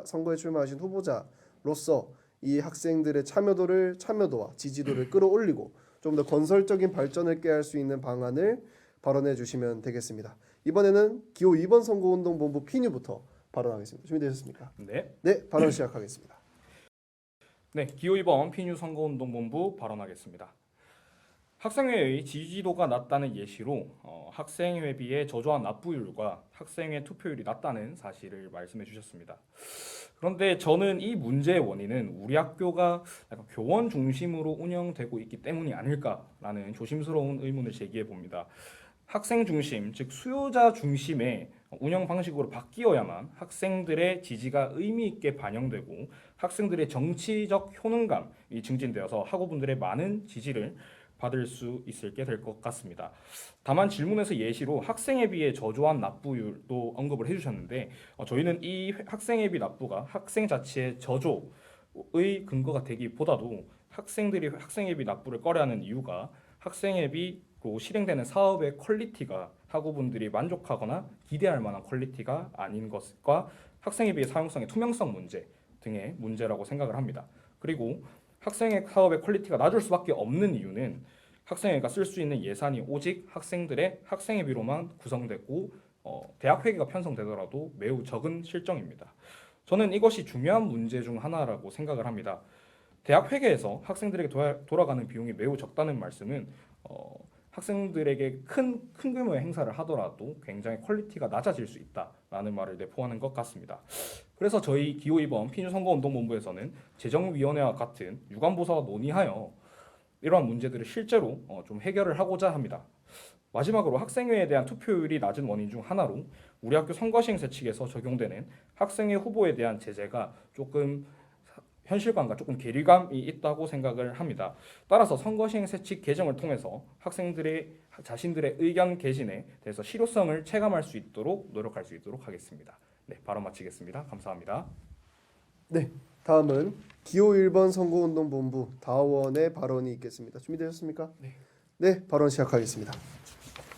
Speaker 1: 선거에 출마하신 후보자로서 이 학생들의 참여도와 지지도를 끌어올리고 좀 더 건설적인 발전을 꾀할 수 있는 방안을 발언해 주시면 되겠습니다. 이번에는 기호 2번 선거운동본부 피뉴부터 발언하겠습니다. 준비되셨습니까?
Speaker 3: 네.
Speaker 1: 네, 발언 시작하겠습니다.
Speaker 3: 네, 기호 2번 피뉴 선거운동본부 발언하겠습니다. 학생회의 지지도가 낮다는 예시로 학생회비의 저조한 납부율과 학생회 투표율이 낮다는 사실을 말씀해 주셨습니다. 그런데 저는 이 문제의 원인은 우리 학교가 약간 교원 중심으로 운영되고 있기 때문이 아닐까라는 조심스러운 의문을 제기해 봅니다. 학생 중심, 즉 수요자 중심의 운영 방식으로 바뀌어야만 학생들의 지지가 의미 있게 반영되고 학생들의 정치적 효능감이 증진되어서 학우분들의 많은 지지를 받을 수 있게 될 것 같습니다. 다만 질문에서 예시로 학생에 비해 저조한 납부율도 언급을 해주셨는데 저희는 이 학생에 비해 납부가 학생 자체의 저조의 근거가 되기보다도 학생들이 학생에 비해 납부를 꺼려하는 이유가 학생에 비로 실행되는 사업의 퀄리티가 학우분들이 만족하거나 기대할 만한 퀄리티가 아닌 것과 학생에 비해 사용성의 투명성 문제 등의 문제라고 생각을 합니다. 그리고 학생의 사업의 퀄리티가 낮을 수밖에 없는 이유는 학생회가 쓸 수 있는 예산이 오직 학생들의 학생회비로만 구성되고 대학 회계가 편성되더라도 매우 적은 실정입니다. 저는 이것이 중요한 문제 중 하나라고 생각을 합니다. 대학 회계에서 학생들에게 돌아가는 비용이 매우 적다는 말씀은 학생들에게 큰 규모의 행사를 하더라도 굉장히 퀄리티가 낮아질 수 있다라는 말을 내포하는 것 같습니다. 그래서 저희 기호 2번 피뉴선거운동본부에서는 재정위원회와 같은 유관보사와 논의하여 이러한 문제들을 실제로 좀 해결을 하고자 합니다. 마지막으로 학생회에 대한 투표율이 낮은 원인 중 하나로 우리 학교 선거시행세 측에서 적용되는 학생회 후보에 대한 제재가 조금 현실감과 조금 괴리감이 있다고 생각을 합니다. 따라서 선거시행세 측 개정을 통해서 학생들의 자신들의 의견 개진에 대해서 실효성을 체감할 수 있도록 노력할 수 있도록 하겠습니다. 네, 발언 마치겠습니다. 감사합니다.
Speaker 1: 네, 다음은 기호 1번 선거운동본부 다원의 발언이 있겠습니다. 준비되셨습니까?
Speaker 2: 네.
Speaker 1: 네, 발언 시작하겠습니다.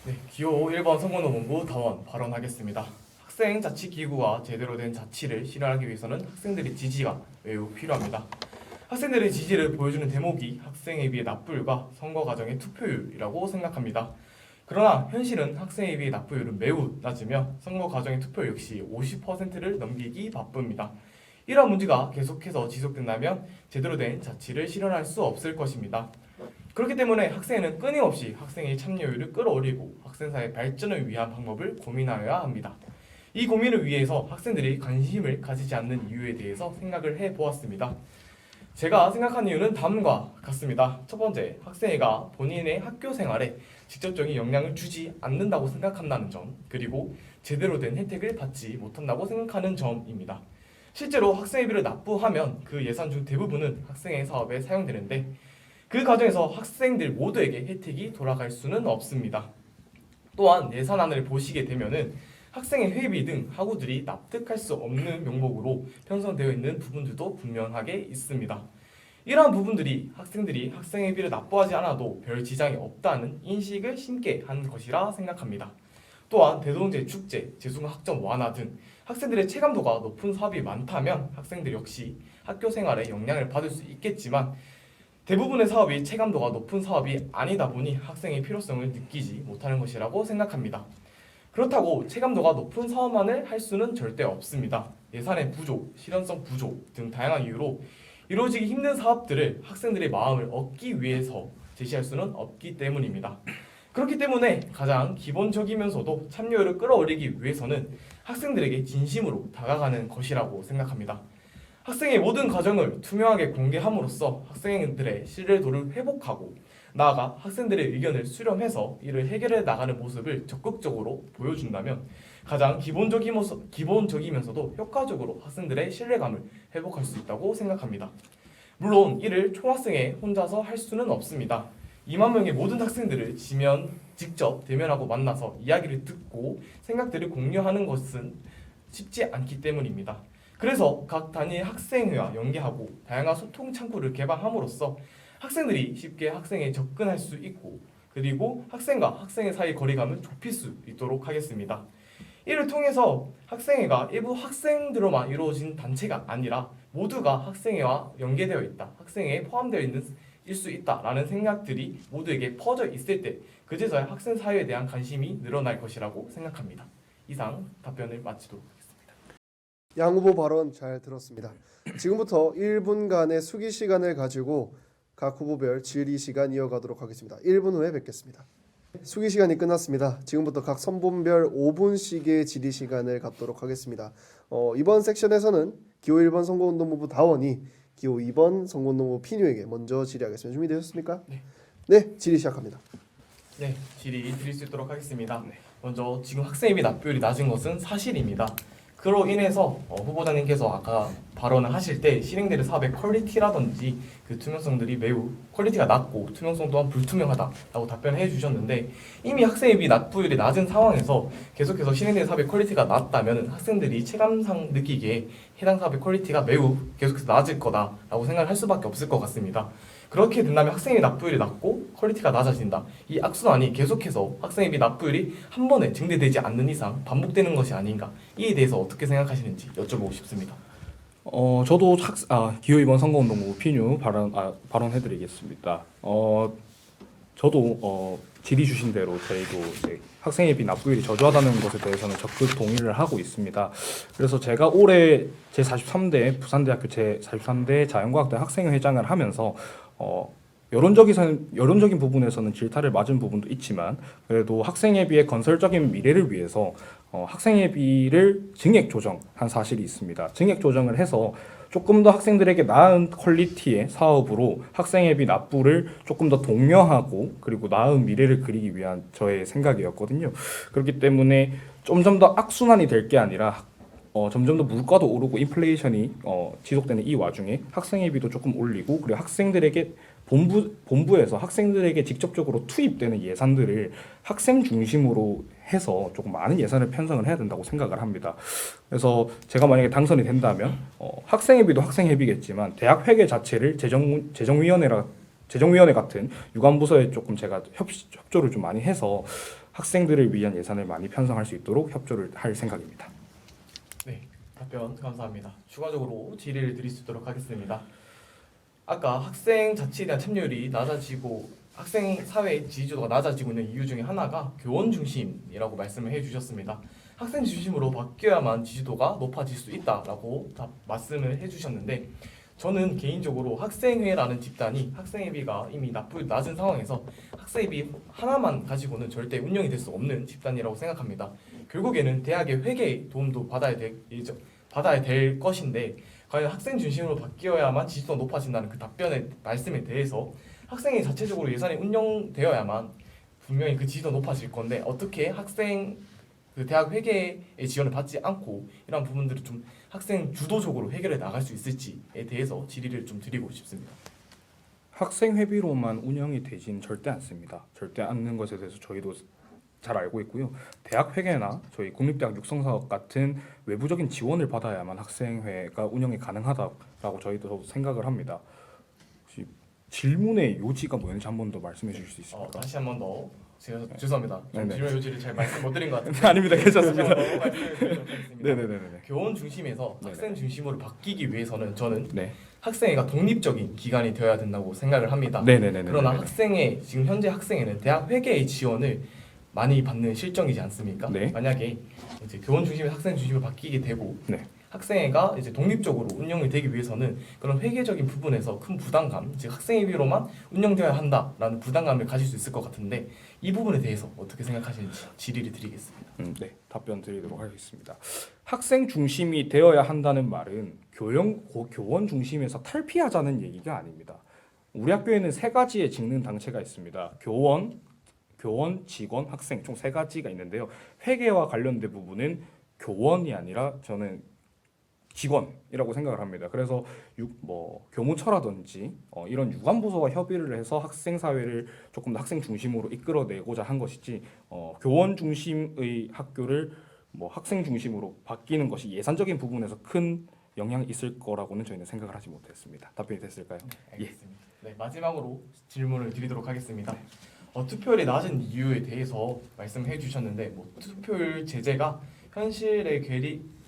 Speaker 2: 네, 기호 1번 선거운동본부 다원 발언하겠습니다. 학생자치기구가 제대로 된 자치를 실현하기 위해서는 학생들의 지지가 매우 필요합니다. 학생들의 지지를 보여주는 대목이 학생에 비해 납부율과 선거 과정의 투표율이라고 생각합니다. 그러나 현실은 학생에 비해 납부율은 매우 낮으며 선거 과정의 투표율 역시 50%를 넘기기 바쁩니다. 이러한 문제가 계속해서 지속된다면 제대로 된 자치를 실현할 수 없을 것입니다. 그렇기 때문에 학생회는 끊임없이 학생의 참여율을 끌어올리고 학생사의 발전을 위한 방법을 고민하여야 합니다. 이 고민을 위해서 학생들이 관심을 가지지 않는 이유에 대해서 생각을 해보았습니다. 제가 생각한 이유는 다음과 같습니다. 첫 번째, 학생회가 본인의 학교 생활에 직접적인 영향을 주지 않는다고 생각한다는 점, 그리고 제대로 된 혜택을 받지 못한다고 생각하는 점입니다. 실제로 학생회비를 납부하면 그 예산 중 대부분은 학생회 사업에 사용되는데 그 과정에서 학생들 모두에게 혜택이 돌아갈 수는 없습니다. 또한 예산안을 보시게 되면은 학생의 회비 등 학우들이 납득할 수 없는 명목으로 편성되어 있는 부분들도 분명하게 있습니다. 이러한 부분들이 학생들이 학생회비를 납부하지 않아도 별 지장이 없다는 인식을 심게 한 것이라 생각합니다. 또한 대동제 축제, 재수강 학점 완화 등 학생들의 체감도가 높은 사업이 많다면 학생들 역시 학교 생활에 영향을 받을 수 있겠지만 대부분의 사업이 체감도가 높은 사업이 아니다 보니 학생의 필요성을 느끼지 못하는 것이라고 생각합니다. 그렇다고 체감도가 높은 사업만을 할 수는 절대 없습니다. 예산의 부족, 실현성 부족 등 다양한 이유로 이루어지기 힘든 사업들을 학생들의 마음을 얻기 위해서 제시할 수는 없기 때문입니다. 그렇기 때문에 가장 기본적이면서도 참여율을 끌어올리기 위해서는 학생들에게 진심으로 다가가는 것이라고 생각합니다. 학생의 모든 과정을 투명하게 공개함으로써 학생들의 신뢰도를 회복하고 나아가 학생들의 의견을 수렴해서 이를 해결해 나가는 모습을 적극적으로 보여준다면 가장 기본적이면서도 효과적으로 학생들의 신뢰감을 회복할 수 있다고 생각합니다. 물론 이를 총학생회 혼자서 할 수는 없습니다. 2만 명의 모든 학생들을 직접 대면하고 만나서 이야기를 듣고 생각들을 공유하는 것은 쉽지 않기 때문입니다. 그래서 각 단위의 학생회와 연계하고 다양한 소통 창구를 개방함으로써 학생들이 쉽게 학생에 접근할 수 있고 그리고 학생과 학생의 사이 거리감을 좁힐 수 있도록 하겠습니다. 이를 통해서 학생회가 일부 학생들로만 이루어진 단체가 아니라 모두가 학생회와 연계되어 있다, 학생회에 포함되어 있는 일 수 있다라는 생각들이 모두에게 퍼져 있을 때 그제서야 학생 사회에 대한 관심이 늘어날 것이라고 생각합니다. 이상 답변을 마치도록 하겠습니다.
Speaker 1: 양 후보 발언 잘 들었습니다. 지금부터 1분간의 수기 시간을 가지고 각 후보별 질의 시간 이어가도록 하겠습니다. 1분 후에 뵙겠습니다. 수기 시간이 끝났습니다. 지금부터 각 선본별 5분씩의 질의 시간을 갖도록 하겠습니다. 이번 섹션에서는 기호 1번 선거운동본부 다원이 기호 2번 선거운동본부 피뉴에게 먼저 질의하겠습니다. 준비되셨습니까?
Speaker 2: 네.
Speaker 1: 네, 질의 시작합니다.
Speaker 2: 네, 질의 드릴 수 있도록 하겠습니다. 먼저 지금 학생회비 납부율이 낮은 것은 사실입니다. 그로 인해서 후보자님께서 아까 발언을 하실 때 실행되는 사업의 퀄리티라든지 그 투명성들이 매우 퀄리티가 낮고 투명성 또한 불투명하다라고 답변해 주셨는데, 이미 학생회비 납부율이 낮은 상황에서 계속해서 실행되는 사업의 퀄리티가 낮다면 학생들이 체감상 느끼기에 해당 사업의 퀄리티가 매우 계속해서 낮을 거다라고 생각을 할 수밖에 없을 것 같습니다. 그렇게 된다면 학생회비 납부율이 낮고 퀄리티가 낮아진다. 이 악순환이 계속해서 학생회비 납부율이 한 번에 증대되지 않는 이상 반복되는 것이 아닌가. 이에 대해서 어떻게 생각하시는지 여쭤보고 싶습니다.
Speaker 3: 저도 기호이번 선거운동부 PNU 발언해드리겠습니다. 저도 질의 주신 대로 저희도 이제 학생회비 납부율이 저조하다는 것에 대해서는 적극 동의를 하고 있습니다. 그래서 제가 올해 제43대 부산대학교 제43대 자연과학대 학생회장을 하면서 여론적인 부분에서는 질타를 맞은 부분도 있지만, 그래도 학생회비의 건설적인 미래를 위해서 학생회비를 증액 조정한 사실이 있습니다. 증액 조정을 해서 조금 더 학생들에게 나은 퀄리티의 사업으로 학생회비 납부를 조금 더 독려하고 그리고 나은 미래를 그리기 위한 저의 생각이었거든요. 그렇기 때문에 점점 더 악순환이 될 게 아니라 점점 더 물가도 오르고 인플레이션이 지속되는 이 와중에 학생회비도 조금 올리고, 그리고 학생들에게 본부에서 학생들에게 직접적으로 투입되는 예산들을 학생 중심으로 해서 조금 많은 예산을 편성을 해야 된다고 생각을 합니다. 그래서 제가 만약에 당선이 된다면 학생회비도 학생회비겠지만 대학 회계 자체를 재정위원회 같은 유관부서에 조금 제가 협조를 좀 많이 해서 학생들을 위한 예산을 많이 편성할 수 있도록 협조를 할 생각입니다.
Speaker 2: 네, 답변 감사합니다. 추가적으로 질의를 드릴 수 있도록 하겠습니다. 아까 학생 자치에 대한 참여율이 낮아지고 학생 사회 지지도가 낮아지고 있는 이유 중에 하나가 교원 중심이라고 말씀을 해주셨습니다. 학생 중심으로 바뀌어야만 지지도가 높아질 수 있다라고 말씀을 해주셨는데, 저는 개인적으로 학생회라는 집단이 학생회비가 이미 납부율 낮은 상황에서 학생회비 하나만 가지고는 절대 운영이 될 수 없는 집단이라고 생각합니다. 결국에는 대학의 회계의 도움도 받아야 될 것인데, 과연 학생 중심으로 바뀌어야만 지지도가 높아진다는 그 답변의 말씀에 대해서 학생이 자체적으로 예산이 운영되어야만 분명히 그 지지도가 높아질 건데, 어떻게 학생 그 대학 회계의 지원을 받지 않고 이런 부분들을 좀 학생 주도적으로 해결해 나갈 수 있을지에 대해서 질의를 좀 드리고 싶습니다.
Speaker 3: 학생회비로만 운영이 되진 절대 않습니다. 절대 않는 것에 대해서 저희도 잘 알고 있고요. 대학 회계나 저희 국립대학 육성사업 같은 외부적인 지원을 받아야만 학생회가 운영이 가능하다라고 저희도 생각을 합니다. 혹시 질문의 요지가 뭐였는지 한 번 더 말씀해 주실 수 있습니까?
Speaker 2: 다시 한 번 더. 제가 죄송합니다.
Speaker 3: 네네.
Speaker 2: 질문 요지를 잘 말씀 못 드린 것 같은데.
Speaker 3: 아닙니다, 괜찮습니다.
Speaker 2: 말씀을 드리도록 하겠습니다.
Speaker 3: 네네네네.
Speaker 2: 교원 중심에서
Speaker 3: 네네.
Speaker 2: 학생 중심으로 바뀌기 위해서는 저는
Speaker 3: 네.
Speaker 2: 학생회가 독립적인 기관이 되어야 된다고 생각을 합니다.
Speaker 3: 네네네네.
Speaker 2: 그러나 학생회 지금 현재 학생회는 대학 회계의 지원을 많이 받는 실정이지 않습니까?
Speaker 3: 네.
Speaker 2: 만약에 이제 교원 중심에서 학생 중심으로 바뀌게 되고
Speaker 3: 네.
Speaker 2: 학생회가 이제 독립적으로 운영이 되기 위해서는 그런 회계적인 부분에서 큰 부담감, 즉 학생회비로만 운영되어야 한다라는 부담감을 가질 수 있을 것 같은데, 이 부분에 대해서 어떻게 생각하시는지 질의를 드리겠습니다.
Speaker 3: 네, 답변 드리도록 하겠습니다. 학생 중심이 되어야 한다는 말은 교원 중심에서 탈피하자는 얘기가 아닙니다. 우리 학교에는 세 가지의 직능 당체가 있습니다. 교원, 직원, 학생 총 세 가지가 있는데요. 회계와 관련된 부분은 교원이 아니라 저는 직원이라고 생각을 합니다. 그래서 교무처라든지 이런 유관부서와 협의를 해서 학생 사회를 조금 더 학생 중심으로 이끌어내고자 한 것이지, 교원 중심의 학교를 학생 중심으로 바뀌는 것이 예산적인 부분에서 큰 영향이 있을 거라고는 저희는 생각을 하지 못했습니다. 답변이 됐을까요?
Speaker 2: 네, 알겠습니다. 네, 마지막으로 질문을 드리도록 하겠습니다. 투표율이 낮은 이유에 대해서 말씀해 주셨는데, 투표율 제재가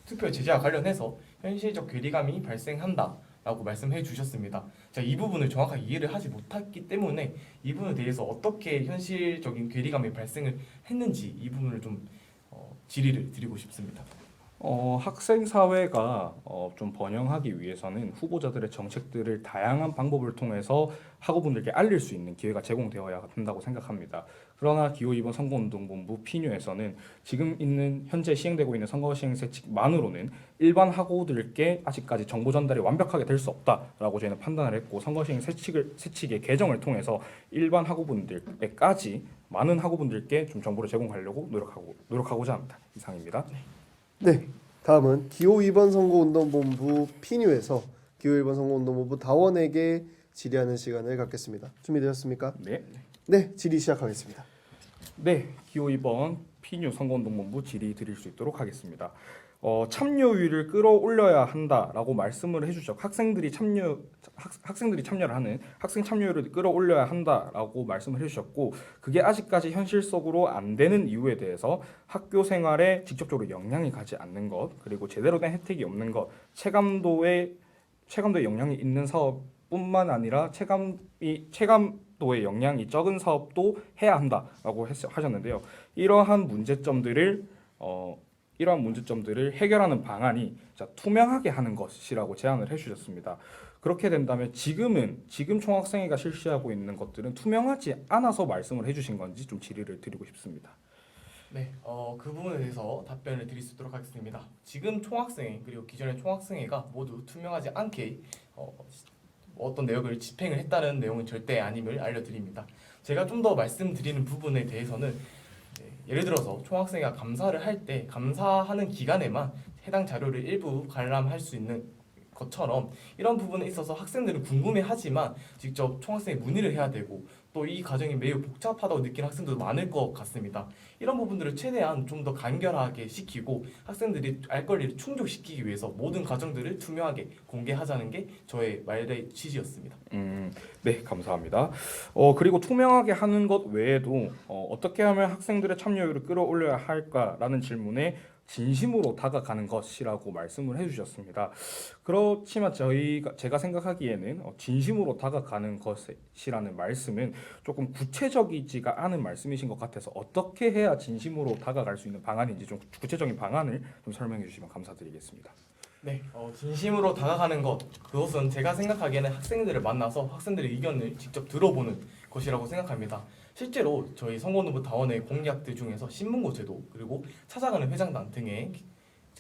Speaker 2: 투표 제재와 관련해서 현실적 괴리감이 발생한다라고 말씀해 주셨습니다. 제가 이 부분을 정확하게 이해를 하지 못했기 때문에 이 부분에 대해서 어떻게 현실적인 괴리감이 발생을 했는지 이 부분을 좀 질의를 드리고 싶습니다.
Speaker 3: 학생 사회가 좀 번영하기 위해서는 후보자들의 정책들을 다양한 방법을 통해서 학우분들께 알릴 수 있는 기회가 제공되어야 한다고 생각합니다. 그러나 기호 2번 선거운동본부 피뉴에서는 지금 있는 현재 시행되고 있는 선거 시행 세칙만으로는 일반 학우들께 아직까지 정보 전달이 완벽하게 될 수 없다라고 저희는 판단을 했고, 선거 시행 세칙의 개정을 통해서 일반 학우분들께까지 많은 학우분들께 좀 정보를 제공하려고 노력하고자 합니다. 이상입니다.
Speaker 1: 네, 다음은 기호 2번 선거운동본부 피뉴에서 기호 1번 선거운동본부 다원에게 질의하는 시간을 갖겠습니다. 준비되셨습니까?
Speaker 3: 네.
Speaker 1: 네, 질의 시작하겠습니다.
Speaker 3: 네, 기호 2번 피뉴 선거운동본부 질의 드릴 수 있도록 하겠습니다. 참여율을 끌어올려야 한다라고 말씀을 해주셨고, 학생들이 참여를 하는 학생 참여율을 끌어올려야 한다라고 말씀을 해주셨고, 그게 아직까지 현실 속으로 안 되는 이유에 대해서 학교 생활에 직접적으로 영향이 가지 않는 것, 그리고 제대로 된 혜택이 없는 것, 체감도에 영향이 있는 사업뿐만 아니라 체감도의 영향이 적은 사업도 해야 한다라고 하셨는데요. 이러한 문제점들을 해결하는 방안이 투명하게 하는 것이라고 제안을 해주셨습니다. 그렇게 된다면 지금 총학생회가 실시하고 있는 것들은 투명하지 않아서 말씀을 해주신 건지 좀 질의를 드리고 싶습니다.
Speaker 2: 네, 그 부분에 대해서 답변을 드릴 수 있도록 하겠습니다. 지금 총학생회 그리고 기존의 총학생회가 모두 투명하지 않게 어떤 내역을 집행을 했다는 내용은 절대 아님을 알려드립니다. 제가 좀 더 말씀드리는 부분에 대해서는 예를 들어서 총학생회가 감사를 할 때 감사하는 기간에만 해당 자료를 일부 관람할 수 있는 것처럼 이런 부분에 있어서 학생들은 궁금해하지만 직접 총학생회 문의를 해야 되고 또 이 과정이 매우 복잡하다고 느끼는 학생들도 많을 것 같습니다. 이런 부분들을 최대한 좀 더 간결하게 시키고 학생들이 알 권리를 충족시키기 위해서 모든 과정들을 투명하게 공개하자는 게 저의 말의 취지였습니다.
Speaker 3: 네, 감사합니다. 그리고 투명하게 하는 것 외에도 어떻게 하면 학생들의 참여율을 끌어올려야 할까라는 질문에 진심으로 다가가는 것이라고 말씀을 해주셨습니다. 그렇지만 제가 생각하기에는 진심으로 다가가는 것이라는 말씀은 조금 구체적이지가 않은 말씀이신 것 같아서 어떻게 해야 진심으로 다가갈 수 있는 방안인지 좀 구체적인 방안을 좀 설명해 주시면 감사드리겠습니다.
Speaker 2: 네, 진심으로 다가가는 것, 그것은 제가 생각하기에는 학생들을 만나서 학생들의 의견을 직접 들어보는 것이라고 생각합니다. 실제로 저희 선거운동부 다원의 공약들 중에서 신문고 제도 그리고 찾아가는 회장단 등의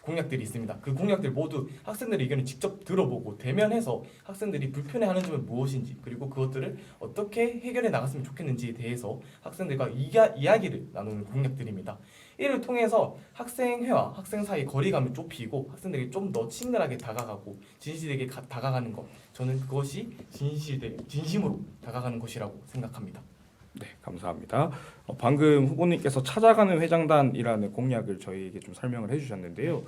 Speaker 2: 공약들이 있습니다. 그 공약들 모두 학생들의 의견을 직접 들어보고 대면해서 학생들이 불편해하는 점은 무엇인지 그리고 그것들을 어떻게 해결해 나갔으면 좋겠는지에 대해서 학생들과 이야기를 나누는 공약들입니다. 이를 통해서 학생회와 학생 사이 거리감을 좁히고 학생들에게 좀 더 친근하게 다가가고 진실되게 다가가는 것, 저는 그것이 진심으로 다가가는 것이라고 생각합니다.
Speaker 3: 네, 감사합니다. 방금 후보님께서 찾아가는 회장단이라는 공약을 저희에게 좀 설명을 해주셨는데요.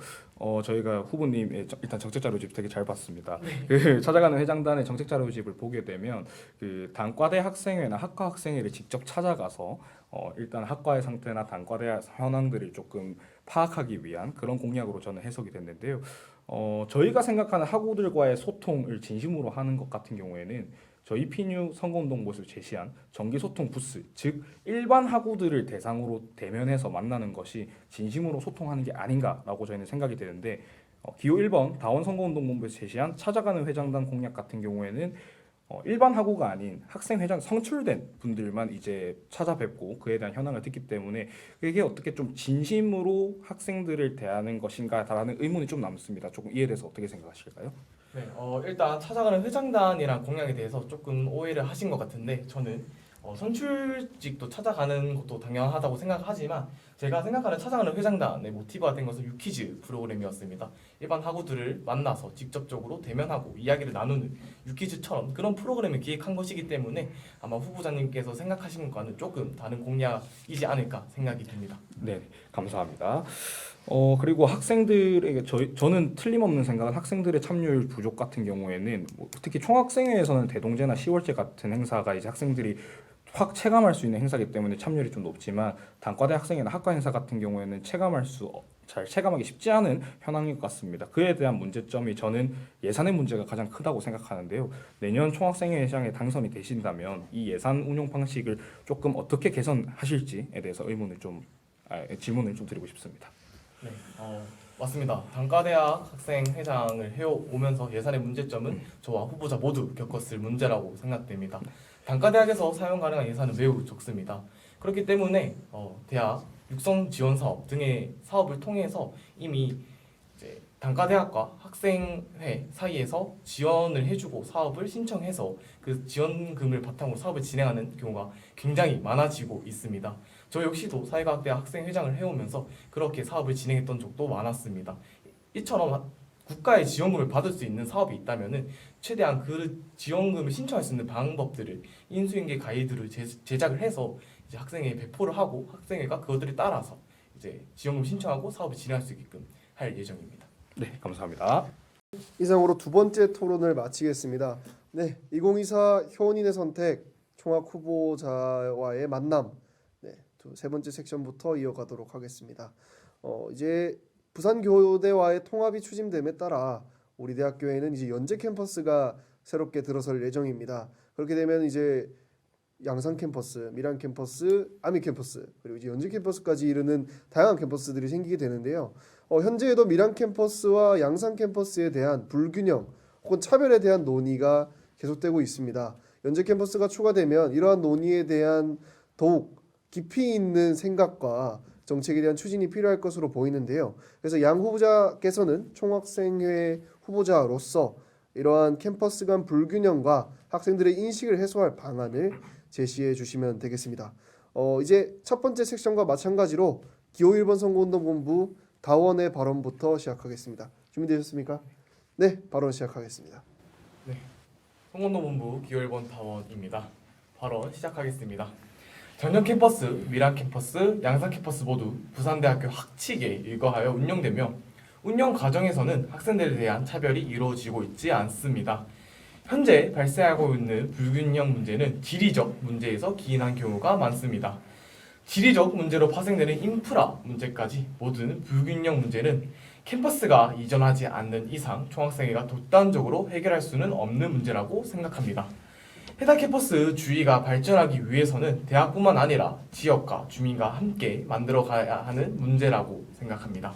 Speaker 3: 저희가 후보님의 일단 정책자료집 되게 잘 봤습니다. 그 찾아가는 회장단의 정책자료집을 보게 되면 그 단과대 학생회나 학과 학생회를 직접 찾아가서 일단 학과의 상태나 단과대 현황들을 조금 파악하기 위한 그런 공약으로 저는 해석이 됐는데요. 저희가 생각하는 학우들과의 소통을 진심으로 하는 것 같은 경우에는 저희 피뉴 선거운동부에서 제시한 정기소통 부스, 즉 일반 학우들을 대상으로 대면해서 만나는 것이 진심으로 소통하는 게 아닌가라고 저희는 생각이 되는데, 기호 1번 다원 선거운동본부에서 제시한 찾아가는 회장단 공약 같은 경우에는 일반 학우가 아닌 학생 회장 성출된 분들만 이제 찾아뵙고 그에 대한 현황을 듣기 때문에 이게 어떻게 좀 진심으로 학생들을 대하는 것인가라는 의문이 좀 남습니다. 조금 이에 대해서 어떻게 생각하실까요?
Speaker 2: 네, 일단 찾아가는 회장단이란 공약에 대해서 조금 오해를 하신 것 같은데 저는 선출직도 찾아가는 것도 당연하다고 생각하지만 제가 생각하는 찾아가는 회장단의 모티브가 된 것은 유퀴즈 프로그램이었습니다. 일반 학우들을 만나서 직접적으로 대면하고 이야기를 나누는 유퀴즈처럼 그런 프로그램을 기획한 것이기 때문에 아마 후보자님께서 생각하신 것과는 조금 다른 공약이지 않을까 생각이 듭니다.
Speaker 3: 네, 감사합니다. 그리고 학생들에게 저는 틀림없는 생각은 학생들의 참여율 부족 같은 경우에는 특히 총학생회에서는 대동제나 10월제 같은 행사가 이제 학생들이 확 체감할 수 있는 행사이기 때문에 참여율이 좀 높지만 단과대 학생회나 학과 행사 같은 경우에는 잘 체감하기 쉽지 않은 현황인 것 같습니다. 그에 대한 문제점이 저는 예산의 문제가 가장 크다고 생각하는데요. 내년 총학생회장에 당선이 되신다면 이 예산 운용 방식을 조금 어떻게 개선하실지에 대해서 질문을 좀 드리고 싶습니다.
Speaker 2: 네, 맞습니다. 단과대학 학생회장을 해오면서 예산의 문제점은 저와 후보자 모두 겪었을 문제라고 생각됩니다. 단과대학에서 사용 가능한 예산은 매우 적습니다. 그렇기 때문에 대학 육성 지원 사업 등의 사업을 통해서 이미 이제 단과대학과 학생회 사이에서 지원을 해주고 사업을 신청해서 그 지원금을 바탕으로 사업을 진행하는 경우가 굉장히 많아지고 있습니다. 저 역시도 사회과학대학 학생회장을 해오면서 그렇게 사업을 진행했던 적도 많았습니다. 이처럼 국가의 지원금을 받을 수 있는 사업이 있다면은 최대한 그 지원금을 신청할 수 있는 방법들을 인수인계 가이드를 제작을 해서 이제 학생회에 배포를 하고 학생회가 그것들에 따라서 이제 지원금 신청하고 사업을 진행할 수 있게끔 할 예정입니다.
Speaker 3: 네, 감사합니다.
Speaker 1: 이상으로 두 번째 토론을 마치겠습니다. 네, 2024 효원인의 선택 총학 후보자와의 만남. 네, 세 번째 섹션부터 이어가도록 하겠습니다. 이제 부산교대와의 통합이 추진됨에 따라 우리 대학교에는 이제 연재 캠퍼스가 새롭게 들어설 예정입니다. 그렇게 되면 이제 양산 캠퍼스, 밀양 캠퍼스, 아미 캠퍼스, 그리고 이제 연재 캠퍼스까지 이르는 다양한 캠퍼스들이 생기게 되는데요. 현재에도 밀양 캠퍼스와 양산 캠퍼스에 대한 불균형 혹은 차별에 대한 논의가 계속되고 있습니다. 연재 캠퍼스가 추가되면 이러한 논의에 대한 더욱 깊이 있는 생각과 정책에 대한 추진이 필요할 것으로 보이는데요. 그래서 양 후보자께서는 총학생회 후보자로서 이러한 캠퍼스 간 불균형과 학생들의 인식을 해소할 방안을 제시해 주시면 되겠습니다. 이제 첫 번째 섹션과 마찬가지로 기호 1번 선거운동본부 다원의 발언부터 시작하겠습니다. 준비되셨습니까? 네, 발언 시작하겠습니다.
Speaker 2: 선거운동본부 기호 1번 다원입니다. 발언 시작하겠습니다. 전년 캠퍼스, 밀양 캠퍼스, 양산 캠퍼스 모두 부산대학교 학칙에 일거하여 운영되며 운영 과정에서는 학생들에 대한 차별이 이루어지고 있지 않습니다. 현재 발생하고 있는 불균형 문제는 지리적 문제에서 기인한 경우가 많습니다. 지리적 문제로 파생되는 인프라 문제까지 모든 불균형 문제는 캠퍼스가 이전하지 않는 이상 총학생회가 독단적으로 해결할 수는 없는 문제라고 생각합니다. 해당 캠퍼스 주위가 발전하기 위해서는 대학뿐만 아니라 지역과 주민과 함께 만들어가야 하는 문제라고 생각합니다.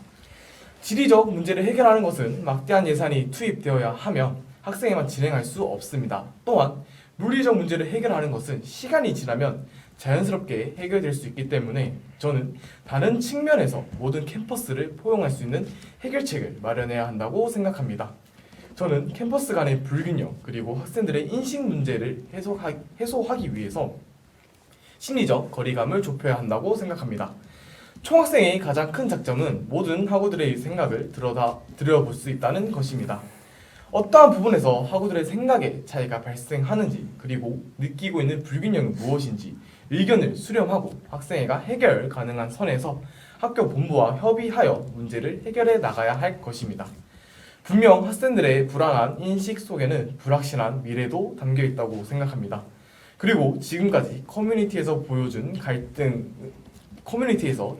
Speaker 2: 지리적 문제를 해결하는 것은 막대한 예산이 투입되어야 하며 학생회만 진행할 수 없습니다. 또한 물리적 문제를 해결하는 것은 시간이 지나면 자연스럽게 해결될 수 있기 때문에 저는 다른 측면에서 모든 캠퍼스를 포용할 수 있는 해결책을 마련해야 한다고 생각합니다. 저는 캠퍼스 간의 불균형 그리고 학생들의 인식 문제를 해소하기 위해서 심리적 거리감을 좁혀야 한다고 생각합니다. 총학생회의 가장 큰 장점은 모든 학우들의 생각을 들여볼 수 있다는 것입니다. 어떠한 부분에서 학우들의 생각에 차이가 발생하는지 그리고 느끼고 있는 불균형은 무엇인지 의견을 수렴하고 학생회가 해결 가능한 선에서 학교 본부와 협의하여 문제를 해결해 나가야 할 것입니다. 분명 학생들의 불안한 인식 속에는 불확실한 미래도 담겨 있다고 생각합니다. 그리고 지금까지 커뮤니티에서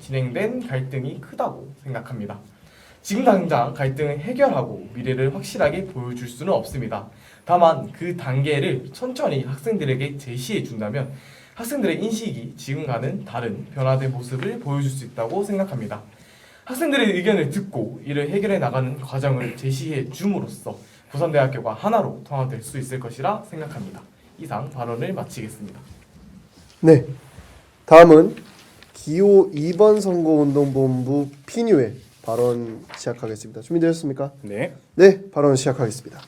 Speaker 2: 진행된 갈등이 크다고 생각합니다. 지금 당장 갈등을 해결하고 미래를 확실하게 보여줄 수는 없습니다. 다만 그 단계를 천천히 학생들에게 제시해 준다면 학생들의 인식이 지금과는 다른 변화된 모습을 보여줄 수 있다고 생각합니다. 학생들의 의견을 듣고 이를 해결해 나가는 과정을 제시해 줌으로써 부산대학교가 하나로 통합될 수 있을 것이라 생각합니다. 이상 발언을 마치겠습니다.
Speaker 1: 네, 다음은 기호 2번 선거운동본부 피뉴의 발언 시작하겠습니다. 준비되셨습니까?
Speaker 3: 네.
Speaker 1: 네, 발언 시작하겠습니다.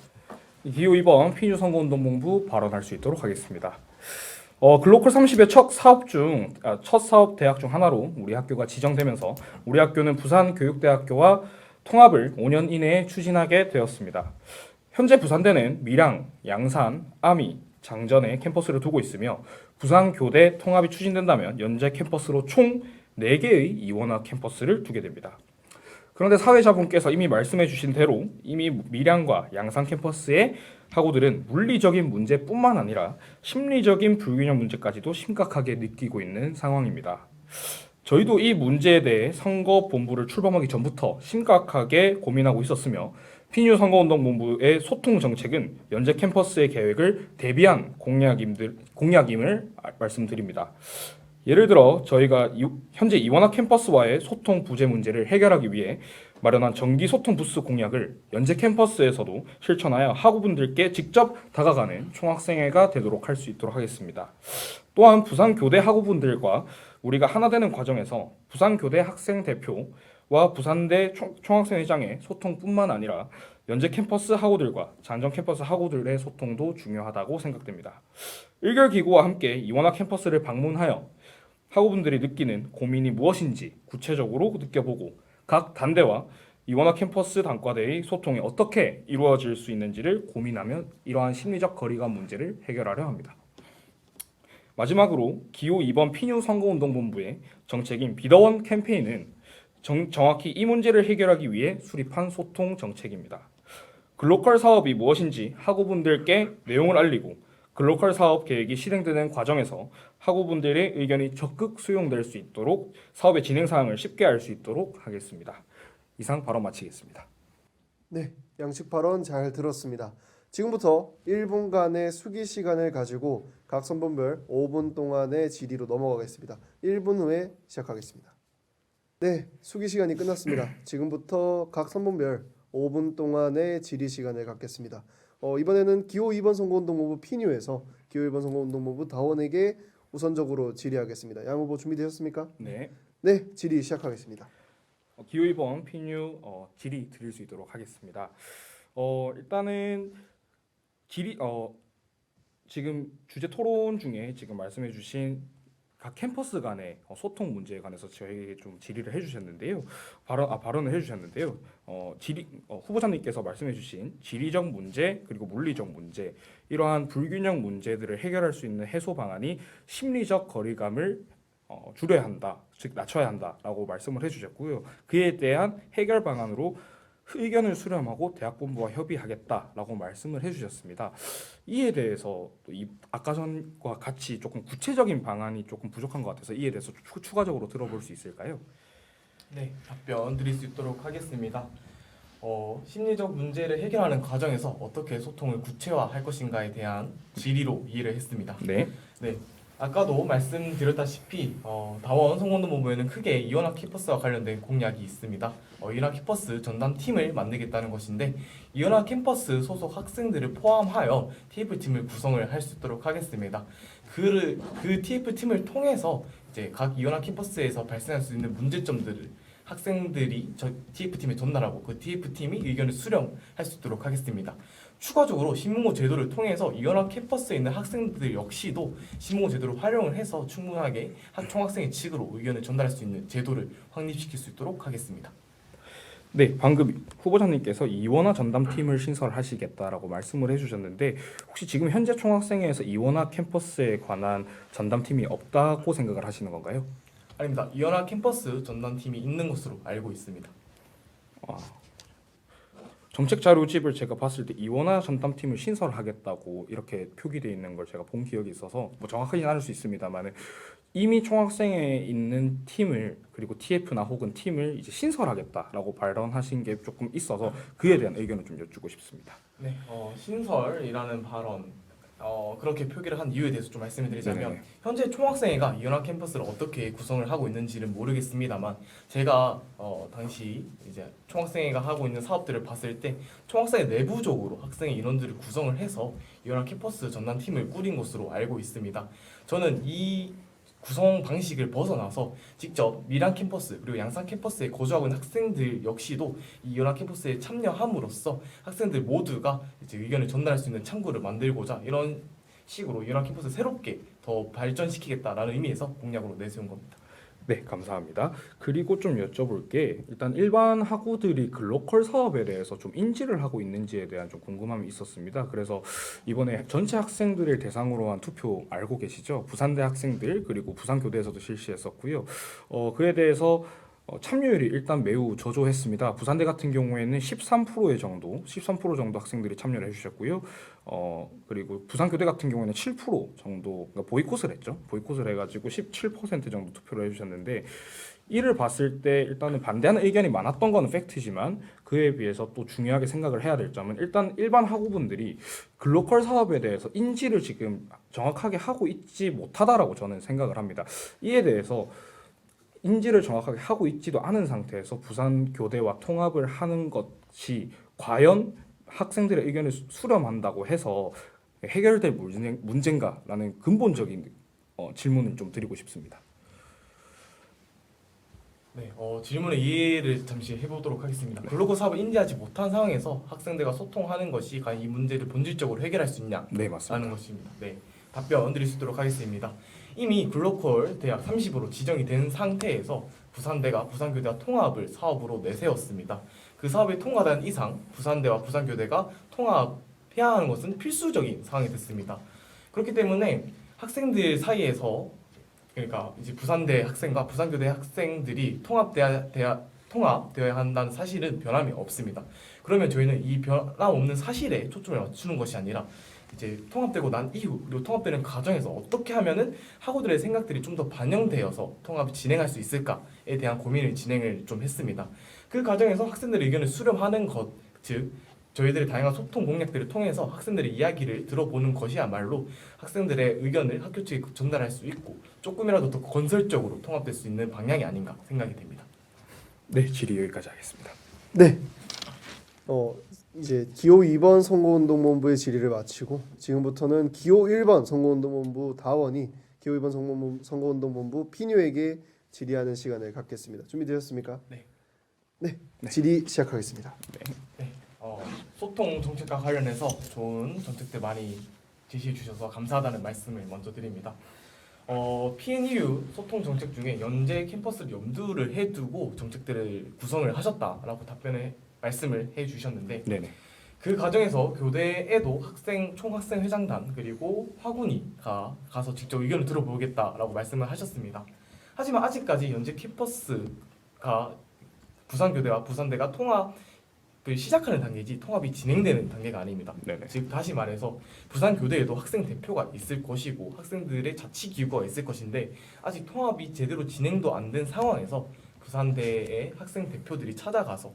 Speaker 3: 기호 2번 피뉴 선거운동본부 발언할 수 있도록 하겠습니다. 글로컬 30의 첫 사업 대학 중 하나로 우리 학교가 지정되면서 우리 학교는 부산교육대학교와 통합을 5년 이내에 추진하게 되었습니다. 현재 부산대는 밀양, 양산, 아미, 장전에 캠퍼스를 두고 있으며 부산교대 통합이 추진된다면 연재 캠퍼스로 총 4개의 이원화 캠퍼스를 두게 됩니다. 그런데 사회자분께서 이미 말씀해 주신 대로 이미 밀양과 양산 캠퍼스의 학우들은 물리적인 문제뿐만 아니라 심리적인 불균형 문제까지도 심각하게 느끼고 있는 상황입니다. 저희도 이 문제에 대해 선거본부를 출범하기 전부터 심각하게 고민하고 있었으며 피뉴 선거운동본부의 소통 정책은 연재 캠퍼스의 계획을 대비한 공약임을 말씀드립니다. 예를 들어 저희가 현재 이원화 캠퍼스와의 소통 부재 문제를 해결하기 위해 마련한 정기 소통 부스 공약을 연재 캠퍼스에서도 실천하여 학우분들께 직접 다가가는 총학생회가 되도록 할 수 있도록 하겠습니다. 또한 부산교대 학우분들과 우리가 하나 되는 과정에서 부산교대 학생 대표와 부산대 총학생회장의 소통뿐만 아니라 연재 캠퍼스 학우들과 장정 캠퍼스 학우들의 소통도 중요하다고 생각됩니다. 일결기구와 함께 이원화 캠퍼스를 방문하여 학우분들이 느끼는 고민이 무엇인지 구체적으로 느껴보고 각 단대와 이원화 캠퍼스 단과대의 소통이 어떻게 이루어질 수 있는지를 고민하면 이러한 심리적 거리감 문제를 해결하려 합니다. 마지막으로 기호 2번 피뉴 선거운동본부의 정책인 비더원 캠페인은 정확히 이 문제를 해결하기 위해 수립한 소통 정책입니다. 글로컬 사업이 무엇인지 학우분들께 내용을 알리고 글로컬 사업 계획이 실행되는 과정에서 학우분들의 의견이 적극 수용될 수 있도록 사업의 진행 사항을 쉽게 알 수 있도록 하겠습니다. 이상 발언 마치겠습니다.
Speaker 1: 네, 양측 발언 잘 들었습니다. 지금부터 1분간의 수기 시간을 가지고 각 선본별 5분 동안의 질의로 넘어가겠습니다. 1분 후에 시작하겠습니다. 네, 수기 시간이 끝났습니다. 지금부터 각 선본별 5분 동안의 질의 시간을 갖겠습니다. 이번에는 기호 2번 선거운동본부 피뉴에서 기호 1번 선거운동본부 다원에게 우선적으로 질의하겠습니다. 양 후보 준비되셨습니까?
Speaker 3: 네.
Speaker 1: 네, 질의 시작하겠습니다.
Speaker 3: 기호 2번 피뉴 질의 드릴 수 있도록 하겠습니다. 일단은 질의 지금 주제 토론 중에 지금 말씀해주신 각 캠퍼스 간의 소통 문제에 관해서 저에게 좀 질의를 해주셨는데요. 발언을 해주셨는데요. 후보자님께서 말씀해주신 지리적 문제 그리고 물리적 문제 이러한 불균형 문제들을 해결할 수 있는 해소 방안이 심리적 거리감을 줄여야 한다, 즉 낮춰야 한다라고 말씀을 해주셨고요. 그에 대한 해결 방안으로 의견을 수렴하고 대학본부와 협의하겠다라고 말씀을 해주셨습니다. 이에 대해서 아까 전과 같이 조금 구체적인 방안이 조금 부족한 것 같아서 이에 대해서 추가적으로 들어볼 수 있을까요?
Speaker 2: 네, 답변 드릴 수 있도록 하겠습니다. 심리적 문제를 해결하는 과정에서 어떻게 소통을 구체화할 것인가에 대한 질의로 이해를 했습니다.
Speaker 3: 네.
Speaker 2: 네, 아까도 말씀드렸다시피 다원 선거운동본부에는 크게 이원화 캠퍼스와 관련된 공약이 있습니다. 이원화 캠퍼스 전담팀을 만들겠다는 것인데 이원화 캠퍼스 소속 학생들을 포함하여 TF팀을 구성을 할 수 있도록 하겠습니다. 그 TF팀을 통해서 이제 각 이원화 캠퍼스에서 발생할 수 있는 문제점들을 학생들이 저 TF팀에 전달하고 그 TF팀이 의견을 수렴할 수 있도록 하겠습니다. 추가적으로 신문고 제도를 통해서 이원화 캠퍼스에 있는 학생들 역시도 신문고 제도를 활용을 해서 충분하게 총학생회 측으로 의견을 전달할 수 있는 제도를 확립시킬 수 있도록 하겠습니다.
Speaker 3: 네, 방금 후보자님께서 이원화 전담팀을 신설하시겠다라고 말씀을 해주셨는데 혹시 지금 현재 총학생회에서 이원화 캠퍼스에 관한 전담팀이 없다고 생각을 하시는 건가요?
Speaker 2: 아닙니다. 이원화 캠퍼스 전담팀이 있는 것으로 알고 있습니다.
Speaker 3: 정책 자료집을 제가 봤을 때 이원화 전담팀을 신설하겠다고 이렇게 표기되어 있는 걸 제가 본 기억이 있어서 뭐 정확하지는 않을 수 있습니다만 이미 총학생회에 있는 팀을 그리고 TF나 혹은 팀을 이제 신설하겠다라고 발언하신 게 조금 있어서 그에 대한 의견을 좀 여쭙고 싶습니다.
Speaker 2: 네, 신설이라는 발언 그렇게 표기를 한 이유에 대해서 좀 말씀을 드리자면
Speaker 3: 네네.
Speaker 2: 현재 총학생회가 이원화 캠퍼스를 어떻게 구성을 하고 있는지는 모르겠습니다만 제가 당시 이제 총학생회가 하고 있는 사업들을 봤을 때 총학생회 내부적으로 학생회 인원들을 구성을 해서 이원화 캠퍼스 전담팀을 꾸린 것으로 알고 있습니다. 저는 이 구성 방식을 벗어나서 직접 밀양 캠퍼스 그리고 양산 캠퍼스에 거주하고 있는 학생들 역시도 이 이원화 캠퍼스에 참여함으로써 학생들 모두가 이제 의견을 전달할 수 있는 창구를 만들고자 이런 식으로 이원화 캠퍼스를 새롭게 더 발전시키겠다라는 의미에서 공약으로 내세운 겁니다.
Speaker 3: 네, 감사합니다. 그리고 좀 여쭤볼 게 일단 일반 학우들이 글로컬 사업에 대해서 좀 인지를 하고 있는지에 대한 좀 궁금함이 있었습니다. 그래서 이번에 전체 학생들을 대상으로 한 투표 알고 계시죠? 부산대 학생들 그리고 부산교대에서도 실시했었고요. 그에 대해서 참여율이 일단 매우 저조했습니다. 부산대 같은 경우에는 13% 정도 학생들이 참여를 해주셨고요. 그리고 부산교대 같은 경우에는 7% 정도 그러니까 보이콧을 했죠. 보이콧을 해가지고 17% 정도 투표를 해주셨는데 이를 봤을 때 일단은 반대하는 의견이 많았던 거는 팩트지만 그에 비해서 또 중요하게 생각을 해야 될 점은 일단 일반 학우분들이 글로컬 사업에 대해서 인지를 지금 정확하게 하고 있지 못하다라고 저는 생각을 합니다. 이에 대해서 인지를 정확하게 하고 있지도 않은 상태에서 부산 교대와 통합을 하는 것이 과연 학생들의 의견을 수렴한다고 해서 해결될 문제인가라는 근본적인 질문을 좀 드리고 싶습니다.
Speaker 2: 네, 질문의 이해를 잠시 해보도록 하겠습니다. 글로벌 사업을 인지하지 못한 상황에서 학생들과 소통하는 것이 과연 이 문제를 본질적으로 해결할 수 있냐?
Speaker 3: 네, 맞습니다.
Speaker 2: 라는 것입니다. 네, 답변 드릴 수 있도록 하겠습니다. 이미 글로컬 대학 30으로 지정이 된 상태에서 부산대가 부산교대와 통합을 사업으로 내세웠습니다. 그 사업이 통과된 이상 부산대와 부산교대가 통합해야 하는 것은 필수적인 상황이 됐습니다. 그렇기 때문에 학생들 사이에서 그러니까 이제 부산대 학생과 부산교대 학생들이 통합되어야 한다는 사실은 변함이 없습니다. 그러면 저희는 이 변함없는 사실에 초점을 맞추는 것이 아니라 이제 통합되고 난 이후 그리고 통합되는 과정에서 어떻게 하면은 학우들의 생각들이 좀 더 반영되어서 통합을 진행할 수 있을까에 대한 고민을 진행을 좀 했습니다. 그 과정에서 학생들의 의견을 수렴하는 것, 즉 저희들의 다양한 소통 공략들을 통해서 학생들의 이야기를 들어보는 것이야말로 학생들의 의견을 학교 측에 전달할 수 있고 조금이라도 더 건설적으로 통합될 수 있는 방향이 아닌가 생각이 됩니다.
Speaker 3: 네, 질의 여기까지 하겠습니다.
Speaker 1: 네. 이제 기호 2번 선거운동본부의 질의를 마치고 지금부터는 기호 1번 선거운동본부 다원이 기호 2번 선거운동본부 피뉴에게 질의하는 시간을 갖겠습니다. 준비되셨습니까?
Speaker 2: 네.
Speaker 1: 네. 질의 시작하겠습니다.
Speaker 2: 소통 정책과 관련해서 좋은 정책들 많이 제시해 주셔서 감사하다는 말씀을 먼저 드립니다. PNU 소통 정책 중에 연재 캠퍼스를 염두를 해두고 정책들을 구성을 하셨다라고 말씀을 해주셨는데
Speaker 3: 네네.
Speaker 2: 그 과정에서 교대에도 총학생 회장단 그리고 화군이 가서 직접 의견을 들어보겠다라고 말씀을 하셨습니다. 하지만 아직까지 연재 캠퍼스가 부산교대와 부산대가 통합을 시작하는 단계지 통합이 진행되는 단계가 아닙니다.
Speaker 3: 네네.
Speaker 2: 즉 다시 말해서 부산교대에도 학생 대표가 있을 것이고 학생들의 자치기구가 있을 것인데 아직 통합이 제대로 진행도 안 된 상황에서 부산대의 학생 대표들이 찾아가서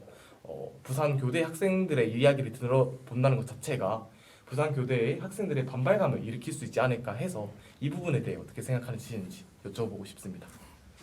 Speaker 2: 부산교대 학생들의 이야기를 들어본다는 것 자체가 부산교대의 학생들의 반발감을 일으킬 수 있지 않을까 해서 이 부분에 대해 어떻게 생각하시는지 여쭤보고 싶습니다.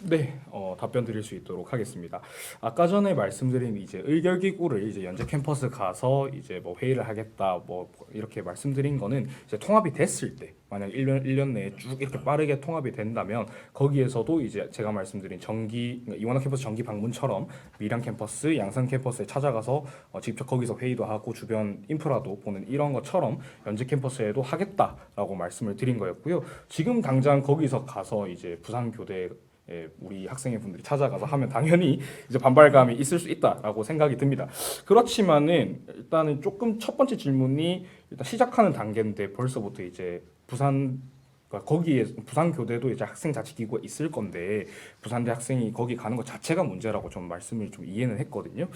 Speaker 3: 네, 답변 드릴 수 있도록 하겠습니다. 아까 전에 말씀드린 이제 의결기구를 이제 연재 캠퍼스 가서 이제 뭐 회의를 하겠다 뭐 이렇게 말씀드린 거는 이제 통합이 됐을 때 만약 1년 내에 쭉 이렇게 빠르게 통합이 된다면 거기에서도 이제 제가 말씀드린 그러니까 이원학 캠퍼스 정기 방문처럼 밀양 캠퍼스, 양산 캠퍼스에 찾아가서 직접 거기서 회의도 하고 주변 인프라도 보는 이런 것처럼 연재 캠퍼스에도 하겠다라고 말씀을 드린 거였고요. 지금 당장 거기서 가서 이제 부산교대 우리 학생회 분들이 찾아가서 하면 당연히 이제 반발감이 있을 수 있다라고 생각이 듭니다. 그렇지만은 일단은 조금 첫 번째 질문이 일단 시작하는 단계인데 벌써부터 이제 거기에 부산교대도 이제 학생 자치기구가 있을 건데 부산대 학생이 거기 가는 것 자체가 문제라고 좀 말씀을 좀 이해는 했거든요.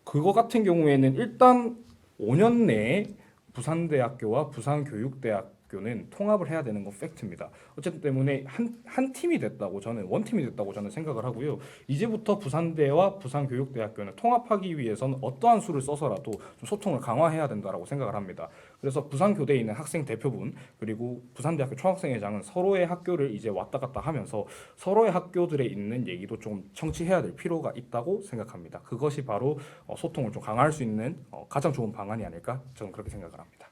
Speaker 3: 그거 같은 경우에는 일단 5년 내에 부산대학교와 부산교육대학교는 통합을 해야 되는 건 팩트입니다. 어쨌든 때문에 한 팀이 됐다고 저는 원팀이 됐다고 저는 생각을 하고요. 이제부터 부산대와 부산교육대학교는 통합하기 위해서는 어떠한 수를 써서라도 좀 소통을 강화해야 된다라고 생각을 합니다. 그래서 부산교대에 있는 학생 대표분 그리고 부산대학교 총학생회장은 서로의 학교를 이제 왔다 갔다 하면서 서로의 학교들에 있는 얘기도 좀 청취해야 될 필요가 있다고 생각합니다. 그것이 바로 소통을 좀 강화할 수 있는 가장 좋은 방안이 아닐까 저는 그렇게 생각을 합니다.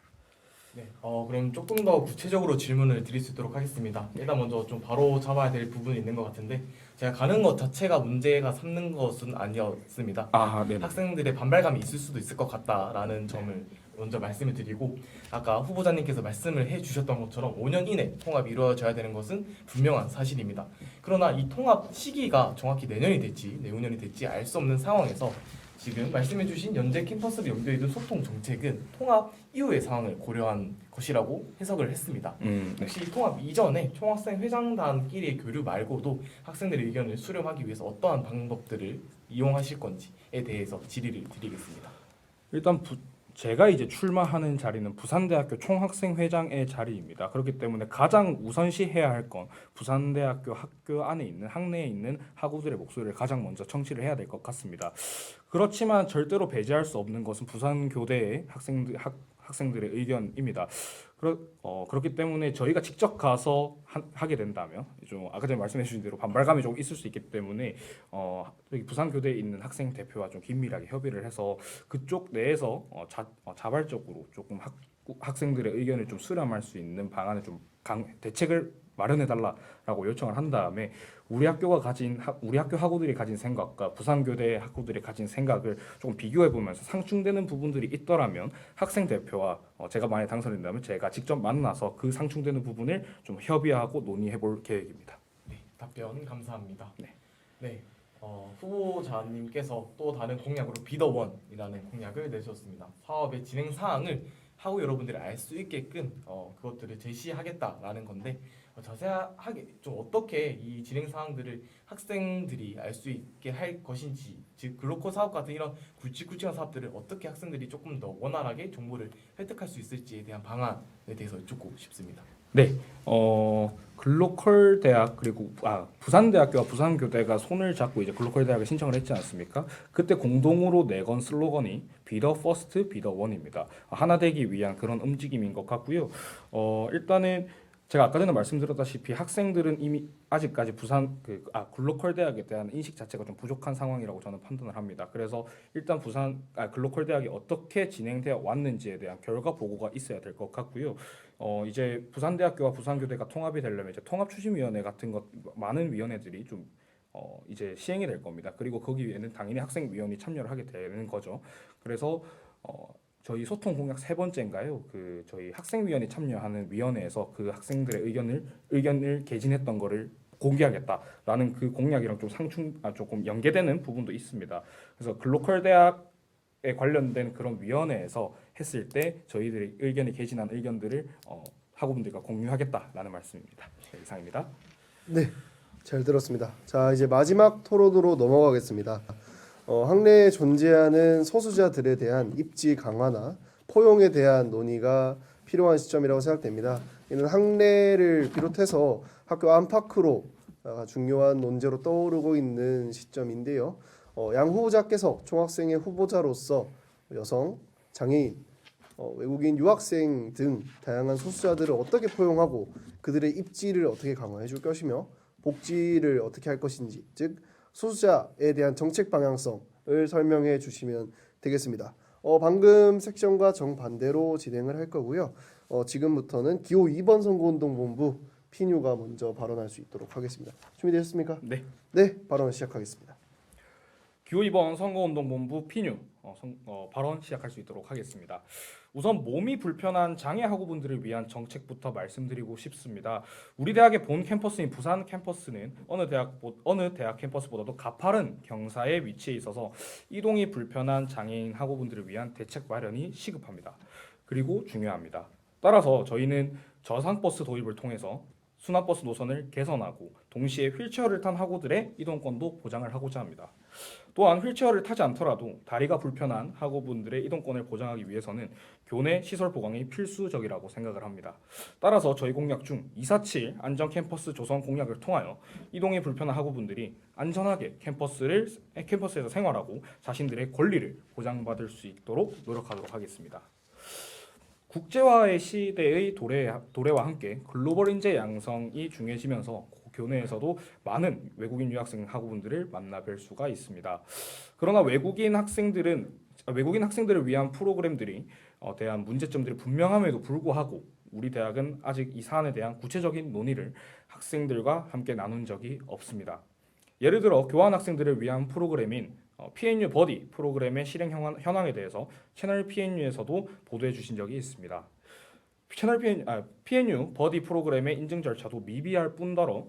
Speaker 2: 네, 그럼 조금 더 구체적으로 질문을 드릴 수 있도록 하겠습니다. 일단 먼저 좀 바로 잡아야 될 부분이 있는 것 같은데 제가 가는 것 자체가 문제가 삼는 것은 아니었습니다.
Speaker 3: 네.
Speaker 2: 학생들의 반발감이 있을 수도 있을 것 같다라는 점을 먼저 말씀을 드리고 아까 후보자님께서 말씀을 해주셨던 것처럼 5년 이내 통합이 이루어져야 되는 것은 분명한 사실입니다. 그러나 이 통합 시기가 정확히 내년이 될지 내후년이 될지 알 수 없는 상황에서 지금 말씀해주신 연재 캠퍼스를 염두에 둔 소통 정책은 통합 이후의 상황을 고려한 것이라고 해석을 했습니다. 혹시 통합 이전에 총학생 회장단끼리의 교류 말고도 학생들의 의견을 수렴하기 위해서 어떠한 방법들을 이용하실 건지에 대해서 질의를 드리겠습니다.
Speaker 3: 일단 제가 이제 출마하는 자리는 부산대학교 총학생회장의 자리입니다. 그렇기 때문에 가장 우선시해야 할 건 부산대학교 학교 안에 있는 학내에 있는 학우들의 목소리를 가장 먼저 청취를 해야 될 것 같습니다. 그렇지만 절대로 배제할 수 없는 것은 부산교대의 학생들의 의견입니다. 그렇기 때문에 저희가 직접 가서 하게 된다면 좀 아까 전에 말씀해 주신 대로 반발감이 좀 있을 수 있기 때문에 여기 부산교대에 있는 학생 대표와 좀 긴밀하게 협의를 해서 그쪽 내에서 자발적으로 조금 학생들의 의견을 좀 수렴할 수 있는 방안을 좀 대책을 마련해 달라라고 요청을 한 다음에 우리 학교 학우들이 가진 생각과 부산교대 학우들이 가진 생각을 조금 비교해 보면서 상충되는 부분들이 있더라면 학생 대표와 제가 만약 당선된다면 제가 직접 만나서 그 상충되는 부분을 좀 협의하고 논의해 볼 계획입니다.
Speaker 2: 네, 답변 감사합니다.
Speaker 3: 네.
Speaker 2: 네, 후보자님께서 또 다른 공약으로 비더원이라는 공약을 내주셨습니다. 사업의 진행 사항을 하고 여러분들이 알 수 있게끔 그것들을 제시하겠다라는 건데 자세하게 좀 어떻게 이 진행 사항들을 학생들이 알 수 있게 할 것인지, 즉 글로컬 사업 같은 이런 굵직굵직한 사업들을 어떻게 학생들이 조금 더 원활하게 정보를 획득할 수 있을지에 대한 방안에 대해서 여쭙고 싶습니다.
Speaker 3: 네, 글로컬 대학 그리고 부산대학교와 부산교대가 손을 잡고 이제 글로컬 대학에 신청을 했지 않습니까? 그때 공동으로 내건 슬로건이 Be the first, be the one입니다. 하나 되기 위한 그런 움직임인 것 같고요. 일단은 제가 아까 전에 말씀드렸다시피 학생들은 이미 아직까지 글로컬 대학에 대한 인식 자체가 좀 부족한 상황이라고 저는 판단을 합니다. 그래서 일단 글로컬 대학이 어떻게 진행되어 왔는지에 대한 결과 보고가 있어야 될 것 같고요. 이제 부산대학교와 부산교대가 통합이 되려면 이제 통합추진위원회 같은 것 많은 위원회들이 좀 이제 시행이 될 겁니다. 그리고 거기에는 당연히 학생위원이 참여를 하게 되는 거죠. 그래서 저희 소통 공약 3번째인가요? 저희 학생위원회 참여하는 위원회에서 그 학생들의 의견을 개진했던 거를 공개하겠다라는 그 공약이랑 좀 조금 연계되는 부분도 있습니다. 그래서 글로컬 대학에 관련된 그런 위원회에서 했을 때 저희들이 의견이 개진한 의견들을 학우분들과 공유하겠다라는 말씀입니다. 네, 이상입니다.
Speaker 1: 네, 잘 들었습니다. 자, 이제 마지막 토론으로 넘어가겠습니다. 학내에 존재하는 소수자들에 대한 입지 강화나 포용에 대한 논의가 필요한 시점이라고 생각됩니다. 이는 학내를 비롯해서 학교 안팎으로 중요한 논제로 떠오르고 있는 시점인데요. 양 후보자께서 총학생의 후보자로서 여성, 장애인, 외국인 유학생 등 다양한 소수자들을 어떻게 포용하고 그들의 입지를 어떻게 강화해 줄 것이며 복지를 어떻게 할 것인지, 즉 소수자에 대한 정책 방향성을 설명해 주시면 되겠습니다. 방금 섹션과 정반대로 진행을 할 거고요. 지금부터는 기호 2번 선거운동본부 피뉴가 먼저 발언할 수 있도록 하겠습니다. 준비되셨습니까?
Speaker 3: 네.
Speaker 1: 네, 발언 시작하겠습니다.
Speaker 3: 기호 2번 선거운동본부 피뉴 발언 시작할 수 있도록 하겠습니다. 우선 몸이 불편한 장애 학우분들을 위한 정책부터 말씀드리고 싶습니다. 우리 대학의 본 캠퍼스인 부산 캠퍼스는 어느 대학 캠퍼스보다도 가파른 경사에 위치해 있어서 이동이 불편한 장애인 학우분들을 위한 대책 마련이 시급합니다. 그리고 중요합니다. 따라서 저희는 저상버스 도입을 통해서 순환버스 노선을 개선하고 동시에 휠체어를 탄 학우들의 이동권도 보장을 하고자 합니다. 또한 휠체어를 타지 않더라도 다리가 불편한 학우분들의 이동권을 보장하기 위해서는 교내 시설 보강이 필수적이라고 생각을 합니다. 따라서 저희 공약 중 247 안전 캠퍼스 조성 공약을 통하여 이동이 불편한 학우분들이 안전하게 캠퍼스에서 생활하고 자신들의 권리를 보장받을 수 있도록 노력하도록 하겠습니다. 국제화의 시대의 도래와 함께 글로벌 인재 양성이 중요해지면서 교내에서도 많은 외국인 유학생 학우분들을 만나 뵐 수가 있습니다. 그러나 외국인 학생들을 위한 프로그램들이 대한 문제점들이 분명함에도 불구하고 우리 대학은 아직 이 사안에 대한 구체적인 논의를 학생들과 함께 나눈 적이 없습니다. 예를 들어 교환 학생들을 위한 프로그램인 PNU 버디 프로그램의 실행 현황에 대해서 채널 PNU에서도 보도해 주신 적이 있습니다. PNU 버디 프로그램의 인증 절차도 미비할 뿐더러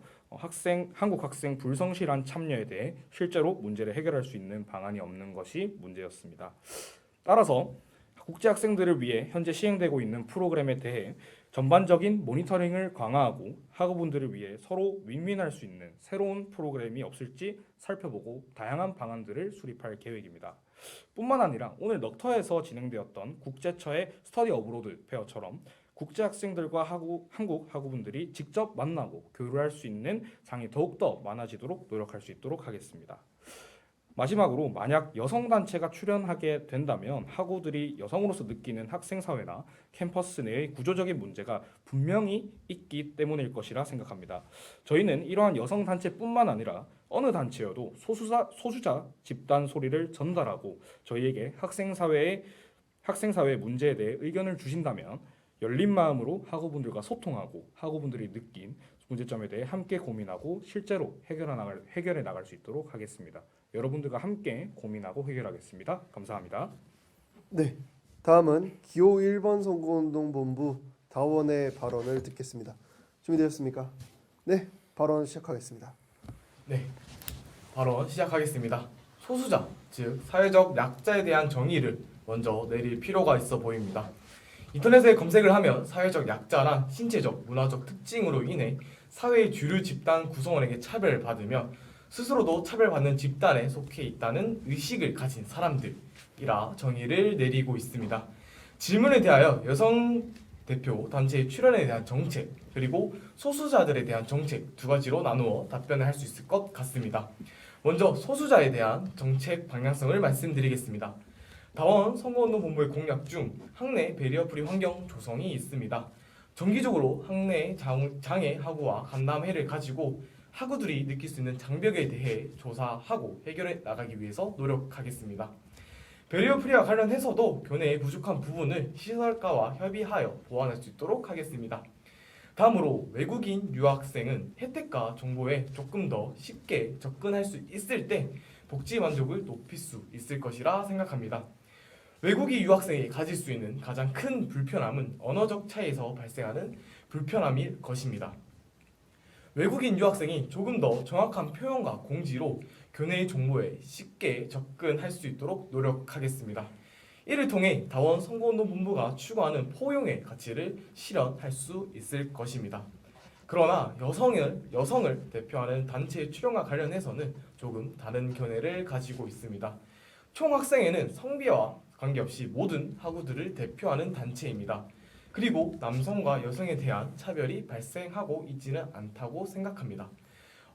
Speaker 3: 한국 학생 불성실한 참여에 대해 실제로 문제를 해결할 수 있는 방안이 없는 것이 문제였습니다. 따라서 국제 학생들을 위해 현재 시행되고 있는 프로그램에 대해 전반적인 모니터링을 강화하고 학우분들을 위해 서로 윈윈할 수 있는 새로운 프로그램이 없을지 살펴보고 다양한 방안들을 수립할 계획입니다. 뿐만 아니라 오늘 넉터에서 진행되었던 국제처의 스터디 어브로드 페어처럼 국제 학생들과 한국 학우분들이 직접 만나고 교류할 수 있는 장이 더욱더 많아지도록 노력할 수 있도록 하겠습니다. 마지막으로 만약 여성단체가 출연하게 된다면 학우들이 여성으로서 느끼는 학생사회나 캠퍼스 내의 구조적인 문제가 분명히 있기 때문일 것이라 생각합니다. 저희는 이러한 여성단체뿐만 아니라 어느 단체여도 소수자 집단 소리를 전달하고 저희에게 학생사회의 문제에 대해 의견을 주신다면 열린 마음으로 학우분들과 소통하고 학우분들이 느낀 문제점에 대해 함께 고민하고 실제로 해결해 나갈 수 있도록 하겠습니다. 여러분들과 함께 고민하고 해결하겠습니다. 감사합니다.
Speaker 1: 네, 다음은 기호 1번 선거운동본부 다원의 발언을 듣겠습니다. 준비되셨습니까? 네, 발언 시작하겠습니다.
Speaker 2: 네, 발언 시작하겠습니다. 소수자, 즉 사회적 약자에 대한 정의를 먼저 내릴 필요가 있어 보입니다. 인터넷에 검색을 하면 사회적 약자란 신체적, 문화적 특징으로 인해 사회의 주류 집단 구성원에게 차별받으며 스스로도 차별받는 집단에 속해 있다는 의식을 가진 사람들이라 정의를 내리고 있습니다. 질문에 대하여 여성 대표 단체의 출연에 대한 정책 그리고 소수자들에 대한 정책 두 가지로 나누어 답변을 할 수 있을 것 같습니다. 먼저 소수자에 대한 정책 방향성을 말씀드리겠습니다. 다원 선거운동본부의 공약 중 학내 배리어 프리 환경 조성이 있습니다. 정기적으로 학내 장애 학우와 간담회를 가지고 학우들이 느낄 수 있는 장벽에 대해 조사하고 해결해 나가기 위해서 노력하겠습니다. 배리어 프리와 관련해서도 교내의 부족한 부분을 시설가와 협의하여 보완할 수 있도록 하겠습니다. 다음으로 외국인 유학생은 혜택과 정보에 조금 더 쉽게 접근할 수 있을 때 복지 만족을 높일 수 있을 것이라 생각합니다. 외국인 유학생이 가질 수 있는 가장 큰 불편함은 언어적 차이에서 발생하는 불편함일 것입니다. 외국인 유학생이 조금 더 정확한 표현과 공지로 교내의 정보에 쉽게 접근할 수 있도록 노력하겠습니다. 이를 통해 다원 선거운동본부가 추구하는 포용의 가치를 실현할 수 있을 것입니다. 그러나 여성을 대표하는 단체의 출연과 관련해서는 조금 다른 견해를 가지고 있습니다. 총학생회는 성비와 관계없이 모든 학우들을 대표하는 단체입니다. 그리고 남성과 여성에 대한 차별이 발생하고 있지는 않다고 생각합니다.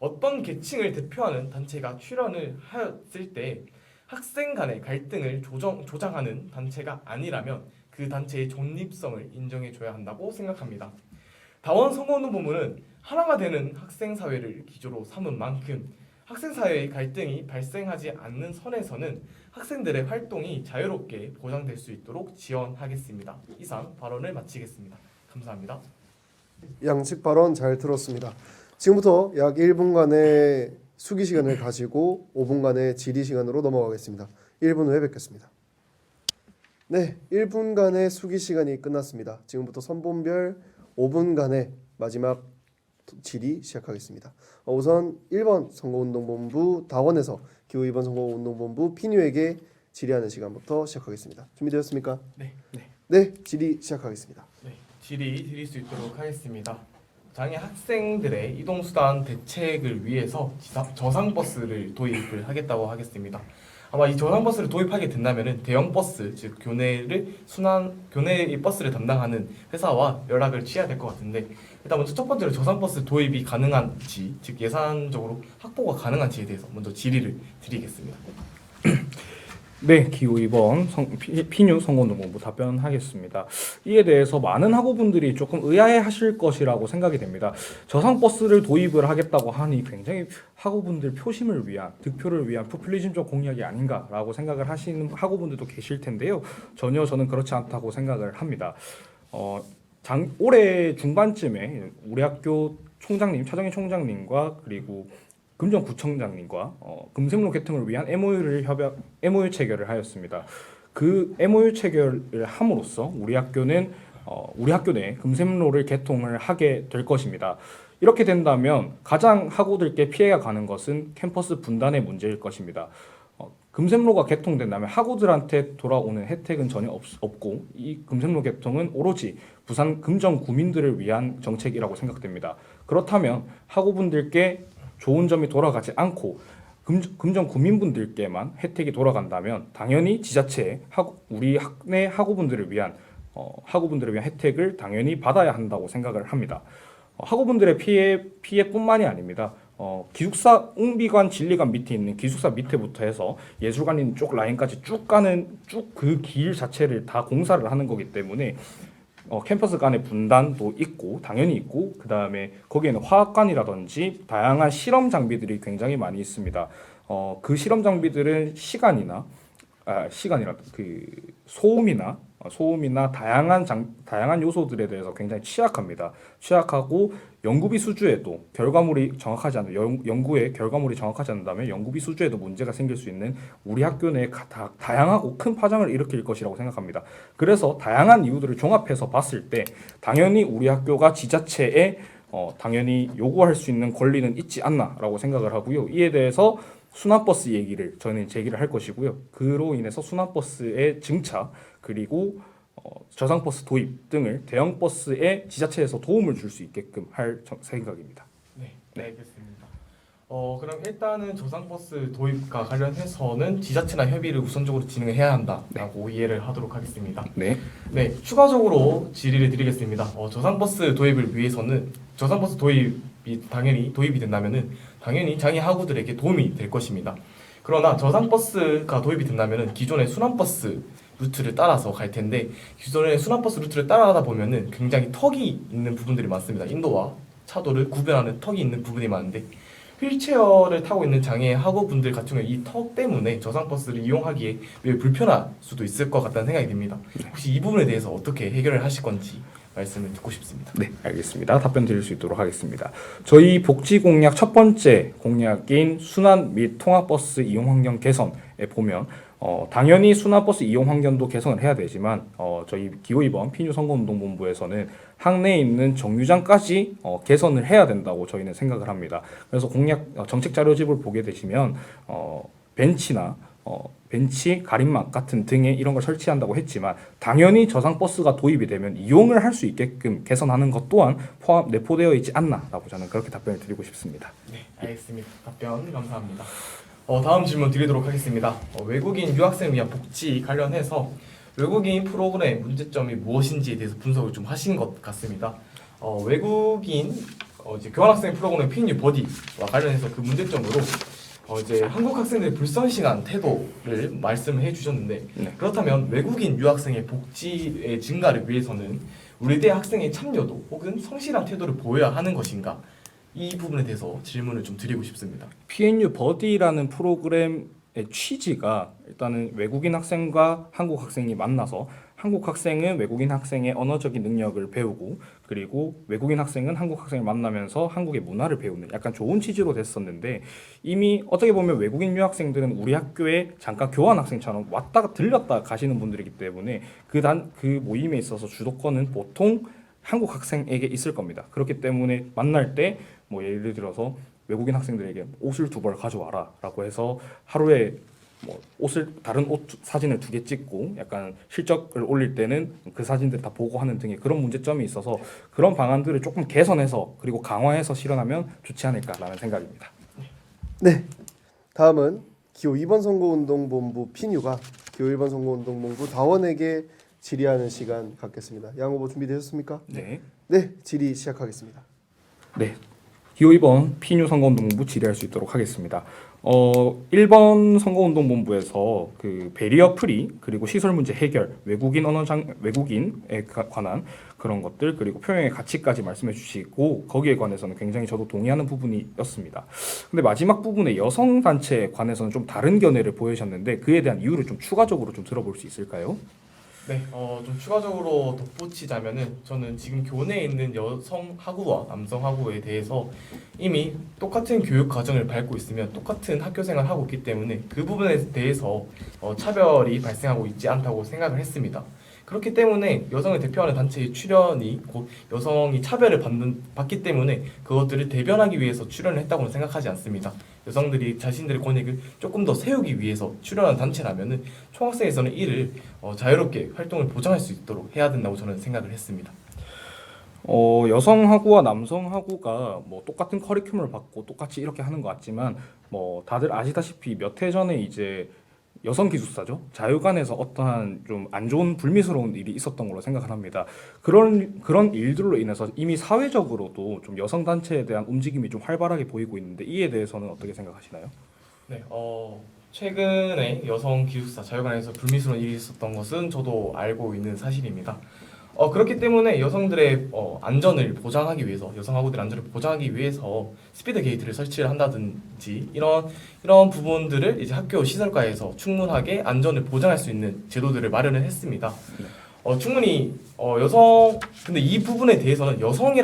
Speaker 2: 어떤 계층을 대표하는 단체가 출연을 하였을 때 학생 간의 갈등을 조장하는 단체가 아니라면 그 단체의 존립성을 인정해줘야 한다고 생각합니다. 다원 선거운동본부는 하나가 되는 학생사회를 기조로 삼은 만큼 학생사회의 갈등이 발생하지 않는 선에서는 학생들의 활동이 자유롭게 보장될 수 있도록 지원하겠습니다. 이상 발언을 마치겠습니다. 감사합니다.
Speaker 1: 양측 발언 잘 들었습니다. 지금부터 약 1분간의 수기 시간을 가지고 5분간의 질의 시간으로 넘어가겠습니다. 1분 후에 뵙겠습니다. 네, 1분간의 수기 시간이 끝났습니다. 지금부터 선본별 5분간의 마지막 질의 시작하겠습니다. 우선 1번 선거운동본부 다원에서 기호 2번 선거운동본부 피뉴에게 질의하는 시간부터 시작하겠습니다. 준비되었습니까? 네, 질의 시작하겠습니다.
Speaker 2: 네, 질의 드릴 수 있도록 하겠습니다. 장애 학생들의 이동수단 대책을 위해서 저상버스를 도입을 하겠다고 하겠습니다. 아마 이 저상버스를 도입하게 된다면 대형 버스, 즉 교내 버스를 담당하는 회사와 연락을 취해야 될 것 같은데 일단 먼저 첫 번째로 저상버스 도입이 가능한지, 즉 예산적으로 확보가 가능한지에 대해서 먼저 질의를 드리겠습니다.
Speaker 3: 네, 기호 2번 피뉴 선거운동본부 답변하겠습니다. 이에 대해서 많은 학우분들이 조금 의아해하실 것이라고 생각이 됩니다. 저상버스를 도입을 하겠다고 하니 굉장히 학우분들 표심을 위한, 득표를 위한 포퓰리즘적 공약이 아닌가라고 생각을 하시는 학우분들도 계실 텐데요. 전혀 저는 그렇지 않다고 생각을 합니다. 올해 중반쯤에 우리 학교 총장님, 차정희 총장님과 그리고 금정구청장님과 금샘로 개통을 위한 MOU 체결을 하였습니다. 그 MOU 체결을 함으로써 우리 학교 내 금샘로를 개통을 하게 될 것입니다. 이렇게 된다면 가장 학우들께 피해가 가는 것은 캠퍼스 분단의 문제일 것입니다. 금샘로가 개통된다면 학우들한테 돌아오는 혜택은 전혀 없고 이 금샘로 개통은 오로지 부산 금정 구민들을 위한 정책이라고 생각됩니다. 그렇다면 학우분들께 좋은 점이 돌아가지 않고 금전 구민분들께만 혜택이 돌아간다면 당연히 지자체에 우리 학내 학우분들을 위한 혜택을 당연히 받아야 한다고 생각을 합니다. 학우분들의 피해뿐만이 아닙니다. 기숙사 웅비관 진리관 밑에 있는 기숙사 밑에부터 해서 예술관 있는 쪽 라인까지 쭉 그 길 자체를 다 공사를 하는 거기 때문에 캠퍼스 간의 분단도 있고 당연히 있고 그 다음에 거기에는 화학관이라든지 다양한 실험 장비들이 굉장히 많이 있습니다. 그 실험 장비들은 시간이나 그 소음이나 다양한 요소들에 대해서 굉장히 취약하고 연구비 수주에도 연구의 결과물이 정확하지 않는다면 연구비 수주에도 문제가 생길 수 있는 우리 학교 내에 다양하고 큰 파장을 일으킬 것이라고 생각합니다. 그래서 다양한 이유들을 종합해서 봤을 때 당연히 우리 학교가 지자체에 당연히 요구할 수 있는 권리는 있지 않나라고 생각을 하고요. 이에 대해서 순환버스 얘기를 저는 제기를 할 것이고요. 그로 인해서 순환버스의 증차 그리고 저상버스 도입 등을 대형버스에 지자체에서 도움을 줄 수 있게끔 할 생각입니다.
Speaker 2: 네, 알겠습니다. 그럼 일단은 저상버스 도입과 관련해서는 지자체나 협의를 우선적으로 진행해야 한다라고 이해를 하도록 하겠습니다.
Speaker 3: 네.
Speaker 2: 네, 추가적으로 질의를 드리겠습니다. 저상버스 도입을 위해서는 저상버스 도입이 된다면은 당연히 장애 학우들에게 도움이 될 것입니다. 그러나 저상버스가 도입이 된다면은 기존의 순환버스 루트를 따라서 갈 텐데 기존의 순환버스 루트를 따라가다 보면은 굉장히 턱이 있는 부분들이 많습니다. 인도와 차도를 구분하는 턱이 있는 부분이 많은데 휠체어를 타고 있는 장애 학우분들 같은 경우 이 턱 때문에 저상버스를 이용하기에 매우 불편할 수도 있을 것 같다는 생각이 듭니다. 혹시 이 부분에 대해서 어떻게 해결을 하실 건지 말씀을 듣고 싶습니다.
Speaker 3: 네, 알겠습니다. 답변 드릴 수 있도록 하겠습니다. 저희 복지 공약 첫 번째 공약인 순환 및 통학버스 이용 환경 개선에 보면 당연히 순환버스 이용 환경도 개선을 해야 되지만 저희 기호 2번 피뉴선거운동본부에서는 학내에 있는 정류장까지 개선을 해야 된다고 저희는 생각을 합니다. 그래서 정책 자료집을 보게 되시면 벤치, 가림막 같은 등에 이런 걸 설치한다고 했지만 당연히 저상버스가 도입이 되면 이용을 할 수 있게끔 개선하는 것 또한 내포되어 있지 않나라고 저는 그렇게 답변을 드리고 싶습니다.
Speaker 2: 네, 알겠습니다. 답변 감사합니다. 다음 질문 드리도록 하겠습니다. 외국인 유학생 위한 복지 관련해서 외국인 프로그램 문제점이 무엇인지에 대해서 분석을 좀 하신 것 같습니다. 외국인 이제 교환학생 프로그램 PNU 버디와 관련해서 그 문제점으로 이제 한국 학생들의 불선실한 태도를 말씀을 해주셨는데
Speaker 3: 네.
Speaker 2: 그렇다면 외국인 유학생의 복지의 증가를 위해서는 우리 대 학생의 참여도 혹은 성실한 태도를 보여야 하는 것인가? 이 부분에 대해서 질문을 좀 드리고 싶습니다.
Speaker 3: PNU 버디라는 프로그램의 취지가 일단은 외국인 학생과 한국 학생이 만나서 한국 학생은 외국인 학생의 언어적인 능력을 배우고 그리고 외국인 학생은 한국 학생을 만나면서 한국의 문화를 배우는 약간 좋은 취지로 됐었는데 이미 어떻게 보면 외국인 유학생들은 우리 학교에 잠깐 교환 학생처럼 왔다가 들렸다 가시는 분들이기 때문에 그 모임에 있어서 주도권은 보통 한국 학생에게 있을 겁니다. 그렇기 때문에 만날 때 뭐 예를 들어서 외국인 학생들에게 옷을 2벌 가져와라라고 해서 하루에 뭐 다른 옷 사진을 2개 찍고 약간 실적을 올릴 때는 그 사진들 다 보고 하는 등의 그런 문제점이 있어서 그런 방안들을 조금 개선해서 그리고 강화해서 실현하면 좋지 않을까라는 생각입니다.
Speaker 1: 네, 다음은 기호 2번 선거운동본부 피뉴가 기호 1번 선거운동본부 다원에게 질의하는 시간 갖겠습니다. 양 후보 준비되셨습니까?
Speaker 3: 네.
Speaker 1: 네, 질의 시작하겠습니다.
Speaker 3: 네. 기호 2번 피뉴 선거운동본부 질의할 수 있도록 하겠습니다. 1번 선거운동본부에서 그 배리어 프리 그리고 시설 문제 해결, 외국인에 관한 그런 것들 그리고 표현의 가치까지 말씀해 주시고 거기에 관해서는 굉장히 저도 동의하는 부분이었습니다. 근데 마지막 부분에 여성 단체에 관해서는 좀 다른 견해를 보이셨는데 그에 대한 이유를 좀 추가적으로 좀 들어볼 수 있을까요?
Speaker 2: 네, 좀 추가적으로 덧붙이자면은 저는 지금 교내에 있는 여성 학우와 남성 학우에 대해서 이미 똑같은 교육 과정을 밟고 있으면 똑같은 학교 생활을 하고 있기 때문에 그 부분에 대해서 차별이 발생하고 있지 않다고 생각을 했습니다. 그렇기 때문에 여성을 대표하는 단체의 출연이 곧 여성이 차별을 받기 때문에 그것들을 대변하기 위해서 출연을 했다고는 생각하지 않습니다. 여성들이 자신들의 권익을 조금 더 세우기 위해서 출연한 단체라면은 총학생에서는 이를 자유롭게 활동을 보장할 수 있도록 해야 된다고 저는 생각을 했습니다.
Speaker 3: 여성 하구와 남성 하구가 뭐 똑같은 커리큘럼을 받고 똑같이 이렇게 하는 것 같지만 뭐 다들 아시다시피 몇 해 전에 이제 여성 기숙사죠. 자유관에서 어떠한 좀 안 좋은 불미스러운 일이 있었던 걸로 생각을 합니다. 그런 일들로 인해서 이미 사회적으로도 좀 여성 단체에 대한 움직임이 좀 활발하게 보이고 있는데 이에 대해서는 어떻게 생각하시나요?
Speaker 2: 네, 최근에 여성 기숙사 자유관에서 불미스러운 일이 있었던 것은 저도 알고 있는 사실입니다. 그렇기 때문에 여성들의 안전을 보장하기 위해서, 여성 학우들의 안전을 보장하기 위해서 스피드 게이트를 설치를 한다든지 이런 부분들을 이제 학교 시설과에서 충분하게 안전을 보장할 수 있는 제도들을 마련을 했습니다. 충분히 근데 이 부분에 대해서는 여성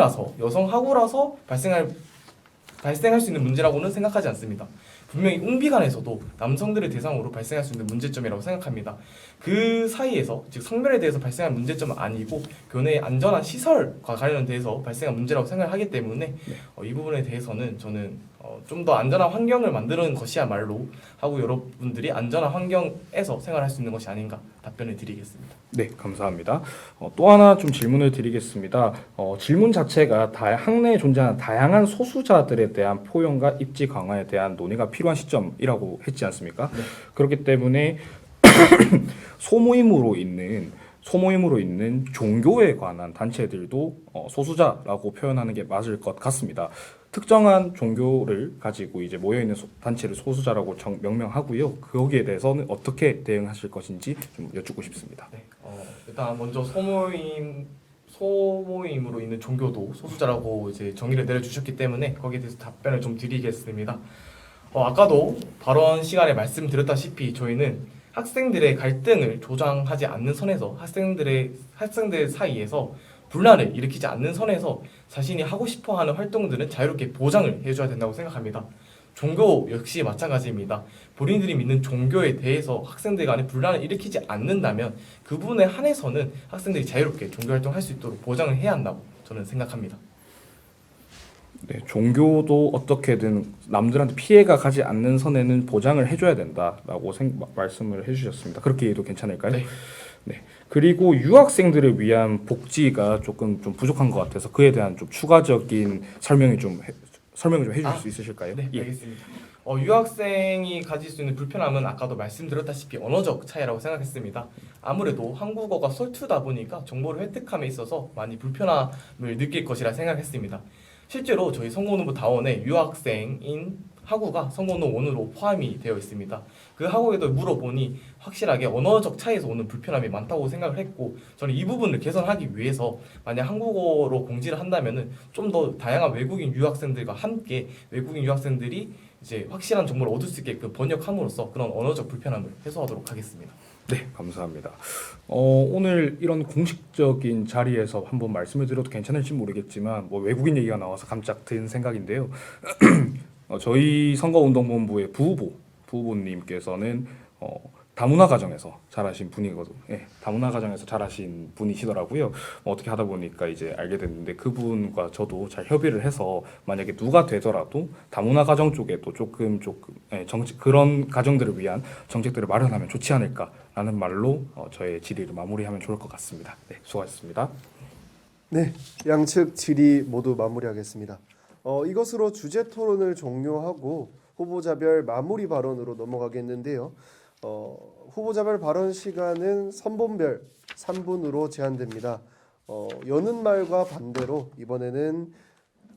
Speaker 2: 학우라서 발생할 수 있는 문제라고는 생각하지 않습니다. 분명히 응비관에서도 남성들을 대상으로 발생할 수 있는 문제점이라고 생각합니다. 그 사이에서 즉 성별에 대해서 발생한 문제점은 아니고 교내의 안전한 시설과 관련돼서 발생한 문제라고 생각하기 때문에 이 부분에 대해서는 저는 좀 더 안전한 환경을 만드는 것이야말로 하고 여러분들이 안전한 환경에서 생활할 수 있는 것이 아닌가 답변을 드리겠습니다.
Speaker 3: 네, 감사합니다. 또 하나 좀 질문을 드리겠습니다. 질문 자체가 학내에 존재하는 다양한 소수자들에 대한 포용과 입지 강화에 대한 논의가 필요한 시점이라고 했지 않습니까?
Speaker 2: 네.
Speaker 3: 그렇기 때문에 소모임으로 있는 종교에 관한 단체들도 소수자라고 표현하는 게 맞을 것 같습니다. 특정한 종교를 가지고 이제 모여 있는 단체를 소수자라고 명명하고요. 거기에 대해서는 어떻게 대응하실 것인지 좀 여쭙고 싶습니다.
Speaker 2: 네, 일단 먼저 소모임으로 있는 종교도 소수자라고 이제 정의를 내려주셨기 때문에 거기에 대해서 답변을 좀 드리겠습니다. 아까도 발언 시간에 말씀드렸다시피 저희는 학생들의 갈등을 조장하지 않는 선에서 학생들 사이에서 분란을 일으키지 않는 선에서 자신이 하고 싶어하는 활동들은 자유롭게 보장을 해줘야 된다고 생각합니다. 종교 역시 마찬가지입니다. 본인들이 믿는 종교에 대해서 학생들 간에 분란을 일으키지 않는다면 그 부분에 한해서는 학생들이 자유롭게 종교 활동을 할 수 있도록 보장을 해야 한다고 저는 생각합니다.
Speaker 3: 네, 종교도 어떻게든 남들한테 피해가 가지 않는 선에는 보장을 해줘야 된다라고 말씀을 해주셨습니다. 그렇게 해도 괜찮을까요?
Speaker 2: 네.
Speaker 3: 네. 그리고 유학생들을 위한 복지가 조금 좀 부족한 것 같아서 그에 대한 좀 추가적인 설명을 좀 해주실 수 있으실까요?
Speaker 2: 네,
Speaker 3: 예.
Speaker 2: 알겠습니다. 유학생이 가질 수 있는 불편함은 아까도 말씀드렸다시피 언어적 차이라고 생각했습니다. 아무래도 한국어가 서투다 보니까 정보를 획득함에 있어서 많이 불편함을 느낄 것이라 생각했습니다. 실제로 저희 성공노부 다원에 유학생인 학우가 성공노 원으로 포함이 되어 있습니다. 그 학우에도 물어보니 확실하게 언어적 차이에서 오는 불편함이 많다고 생각을 했고 저는 이 부분을 개선하기 위해서 만약 한국어로 공지를 한다면은 좀 더 다양한 외국인 유학생들과 함께 외국인 유학생들이 이제 확실한 정보를 얻을 수 있게끔 번역함으로써 그런 언어적 불편함을 해소하도록 하겠습니다.
Speaker 3: 네, 감사합니다. 오늘 이런 공식적인 자리에서 한번 말씀을 드려도 괜찮을지 모르겠지만 뭐 외국인 얘기가 나와서 깜짝 든 생각인데요. 저희 선거운동본부의 부후보님께서는 다문화 가정에서 자라신 분이거든요. 예, 다문화 가정에서 자라신 분이시더라고요. 어떻게 하다 보니까 이제 알게 됐는데 그분과 저도 잘 협의를 해서 만약에 누가 되더라도 다문화 가정 쪽에도 조금 그런 가정들을 위한 정책들을 마련하면 좋지 않을까라는 말로 저의 질의를 마무리하면 좋을 것 같습니다. 네, 수고하셨습니다.
Speaker 1: 네, 양측 질의 모두 마무리하겠습니다. 이것으로 주제 토론을 종료하고 후보자별 마무리 발언으로 넘어가겠는데요. 후보자별 발언 시간은 선본별 3분으로 제한됩니다. 여는 말과 반대로 이번에는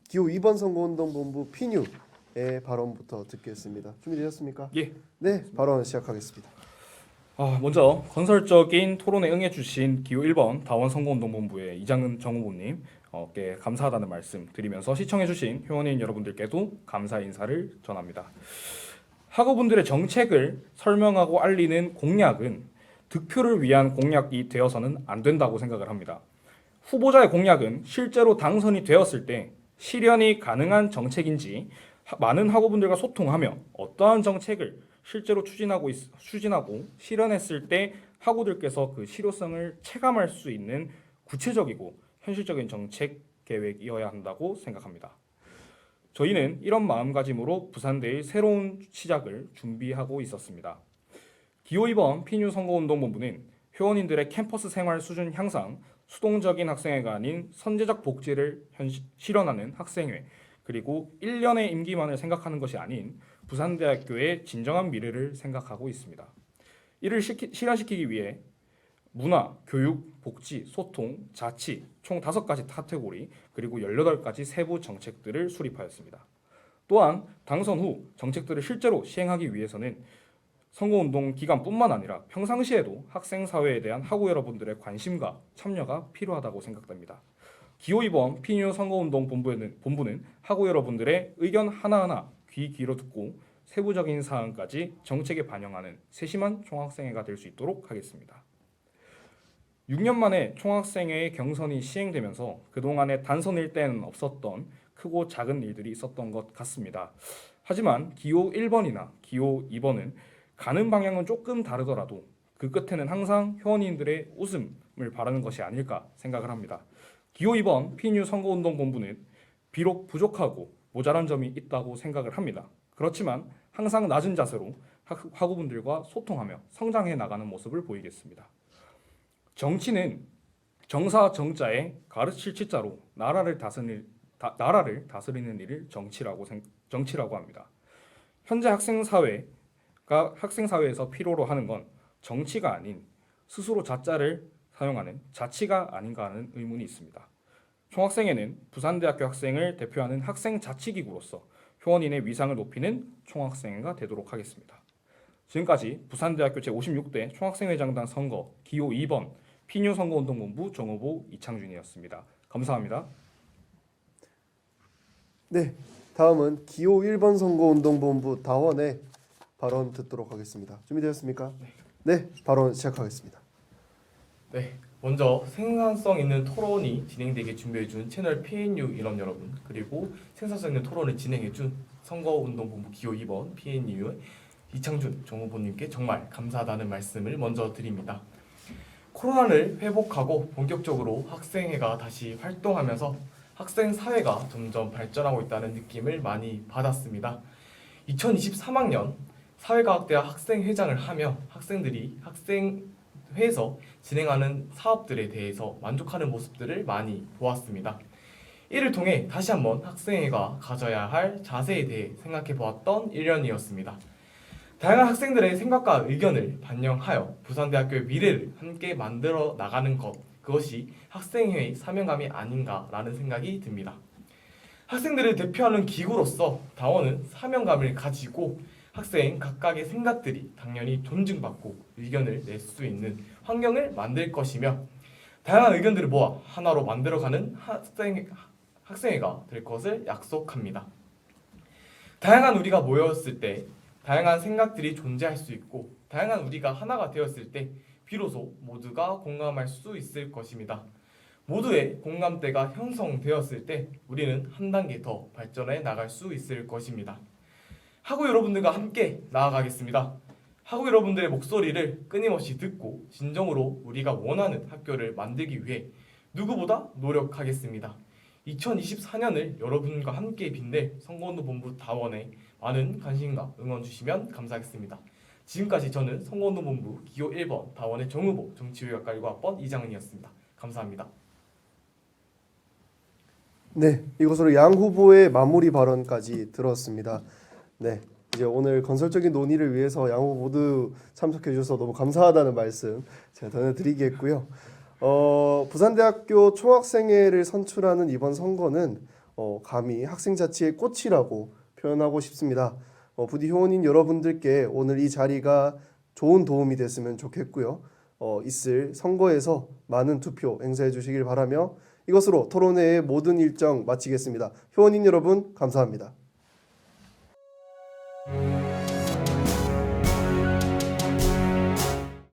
Speaker 1: 기호 2번 선거운동본부 피뉴의 발언부터 듣겠습니다. 준비되셨습니까?
Speaker 3: 예.
Speaker 1: 네, 발언 시작하겠습니다.
Speaker 3: 먼저 건설적인 토론에 응해주신 기호 1번 다원선거운동본부의 이장은 정후보님께 감사하다는 말씀 드리면서 시청해주신 회원인 여러분들께도 감사 인사를 전합니다. 학우분들의 정책을 설명하고 알리는 공약은 득표를 위한 공약이 되어서는 안 된다고 생각을 합니다. 후보자의 공약은 실제로 당선이 되었을 때 실현이 가능한 정책인지 많은 학우분들과 소통하며 어떠한 정책을 실제로 추진하고 실현했을 때 학우들께서 그 실효성을 체감할 수 있는 구체적이고 현실적인 정책 계획이어야 한다고 생각합니다. 저희는 이런 마음가짐으로 부산대의 새로운 시작을 준비하고 있었습니다. 기호 2번 피뉴 선거운동본부는 회원님들의 캠퍼스 생활 수준 향상, 수동적인 학생회가 아닌 선제적 복지를 실현하는 학생회, 그리고 1년의 임기만을 생각하는 것이 아닌 부산대학교의 진정한 미래를 생각하고 있습니다. 이를 실현시키기 위해 문화, 교육, 복지, 소통, 자치 총 5가지 카테고리 그리고 18가지 세부 정책들을 수립하였습니다. 또한 당선 후 정책들을 실제로 시행하기 위해서는 선거운동 기간뿐만 아니라 평상시에도 학생사회에 대한 학우 여러분들의 관심과 참여가 필요하다고 생각됩니다. 기호 2번 PNU 선거운동 본부는 학우 여러분들의 의견 하나하나 귀 기울여 듣고 세부적인 사항까지 정책에 반영하는 세심한 총학생회가 될 수 있도록 하겠습니다. 6년 만에 총학생회의 경선이 시행되면서 그동안의 단선일 때는 없었던 크고 작은 일들이 있었던 것 같습니다. 하지만 기호 1번이나 기호 2번은 가는 방향은 조금 다르더라도 그 끝에는 항상 회원님들의 웃음을 바라는 것이 아닐까 생각을 합니다. 기호 2번 PNU 선거운동본부는 비록 부족하고 모자란 점이 있다고 생각을 합니다. 그렇지만 항상 낮은 자세로 학우분들과 소통하며 성장해 나가는 모습을 보이겠습니다. 정치는 정사 정자의 가르칠 치자로 나라를 다스리는 일을 정치라고 합니다. 현재 학생사회에서 필요로 하는 건 정치가 아닌 스스로 자자를 사용하는 자치가 아닌가 하는 의문이 있습니다. 총학생회는 부산대학교 학생을 대표하는 학생자치기구로서 회원인의 위상을 높이는 총학생회가 되도록 하겠습니다. 지금까지 부산대학교 제56대 총학생회장단 선거 기호 2번 PNU 선거운동본부 정후보 이창준이었습니다. 감사합니다.
Speaker 1: 네, 다음은 기호 1번 선거운동본부 다원의 발언 듣도록 하겠습니다. 준비되었습니까? 네, 발언 시작하겠습니다.
Speaker 2: 네, 먼저 생산성 있는 토론이 진행되게 준비해준 채널 PNU 인원 여러분, 그리고 생산성 있는 토론을 진행해준 선거운동본부 기호 2번 PNU의 이창준 정후보님께 정말 감사하다는 말씀을 먼저 드립니다. 코로나를 회복하고 본격적으로 학생회가 다시 활동하면서 학생 사회가 점점 발전하고 있다는 느낌을 많이 받았습니다. 2023학년 사회과학대학 학생회장을 하며 학생들이 학생회에서 진행하는 사업들에 대해서 만족하는 모습들을 많이 보았습니다. 이를 통해 다시 한번 학생회가 가져야 할 자세에 대해 생각해 보았던 1년이었습니다. 다양한 학생들의 생각과 의견을 반영하여 부산대학교의 미래를 함께 만들어 나가는 것, 그것이 학생회의 사명감이 아닌가라는 생각이 듭니다. 학생들을 대표하는 기구로서 다원은 사명감을 가지고 학생 각각의 생각들이 당연히 존중받고 의견을 낼 수 있는 환경을 만들 것이며 다양한 의견들을 모아 하나로 만들어가는 학생회가 될 것을 약속합니다. 다양한 우리가 모였을 때 다양한 생각들이 존재할 수 있고 다양한 우리가 하나가 되었을 때 비로소 모두가 공감할 수 있을 것입니다. 모두의 공감대가 형성되었을 때 우리는 한 단계 더 발전해 나갈 수 있을 것입니다. 학우 여러분들과 함께 나아가겠습니다. 학우 여러분들의 목소리를 끊임없이 듣고 진정으로 우리가 원하는 학교를 만들기 위해 누구보다 노력하겠습니다. 2024년을 여러분과 함께 빛낼 선거운동본부 다원에 많은 관심과 응원 주시면 감사하겠습니다. 지금까지 저는 선거운동본부 기호 1번 다원의 정후보 정치외교학과학번 이장은이었습니다. 감사합니다.
Speaker 1: 네, 이것으로 양 후보의 마무리 발언까지 들었습니다. 네, 이제 오늘 건설적인 논의를 위해서 양 후보 모두 참석해 주셔서 너무 감사하다는 말씀 제가 전해드리겠고요. 부산대학교 총학생회를 선출하는 이번 선거는 감히 학생자치의 꽃이라고 표현하고 싶습니다. 부디 회원인 여러분들께 오늘 이 자리가 좋은 도움이 됐으면 좋겠고요. 있을 선거에서 많은 투표 행사해 주시길 바라며 이것으로 토론회의 모든 일정 마치겠습니다. 회원인 여러분 감사합니다.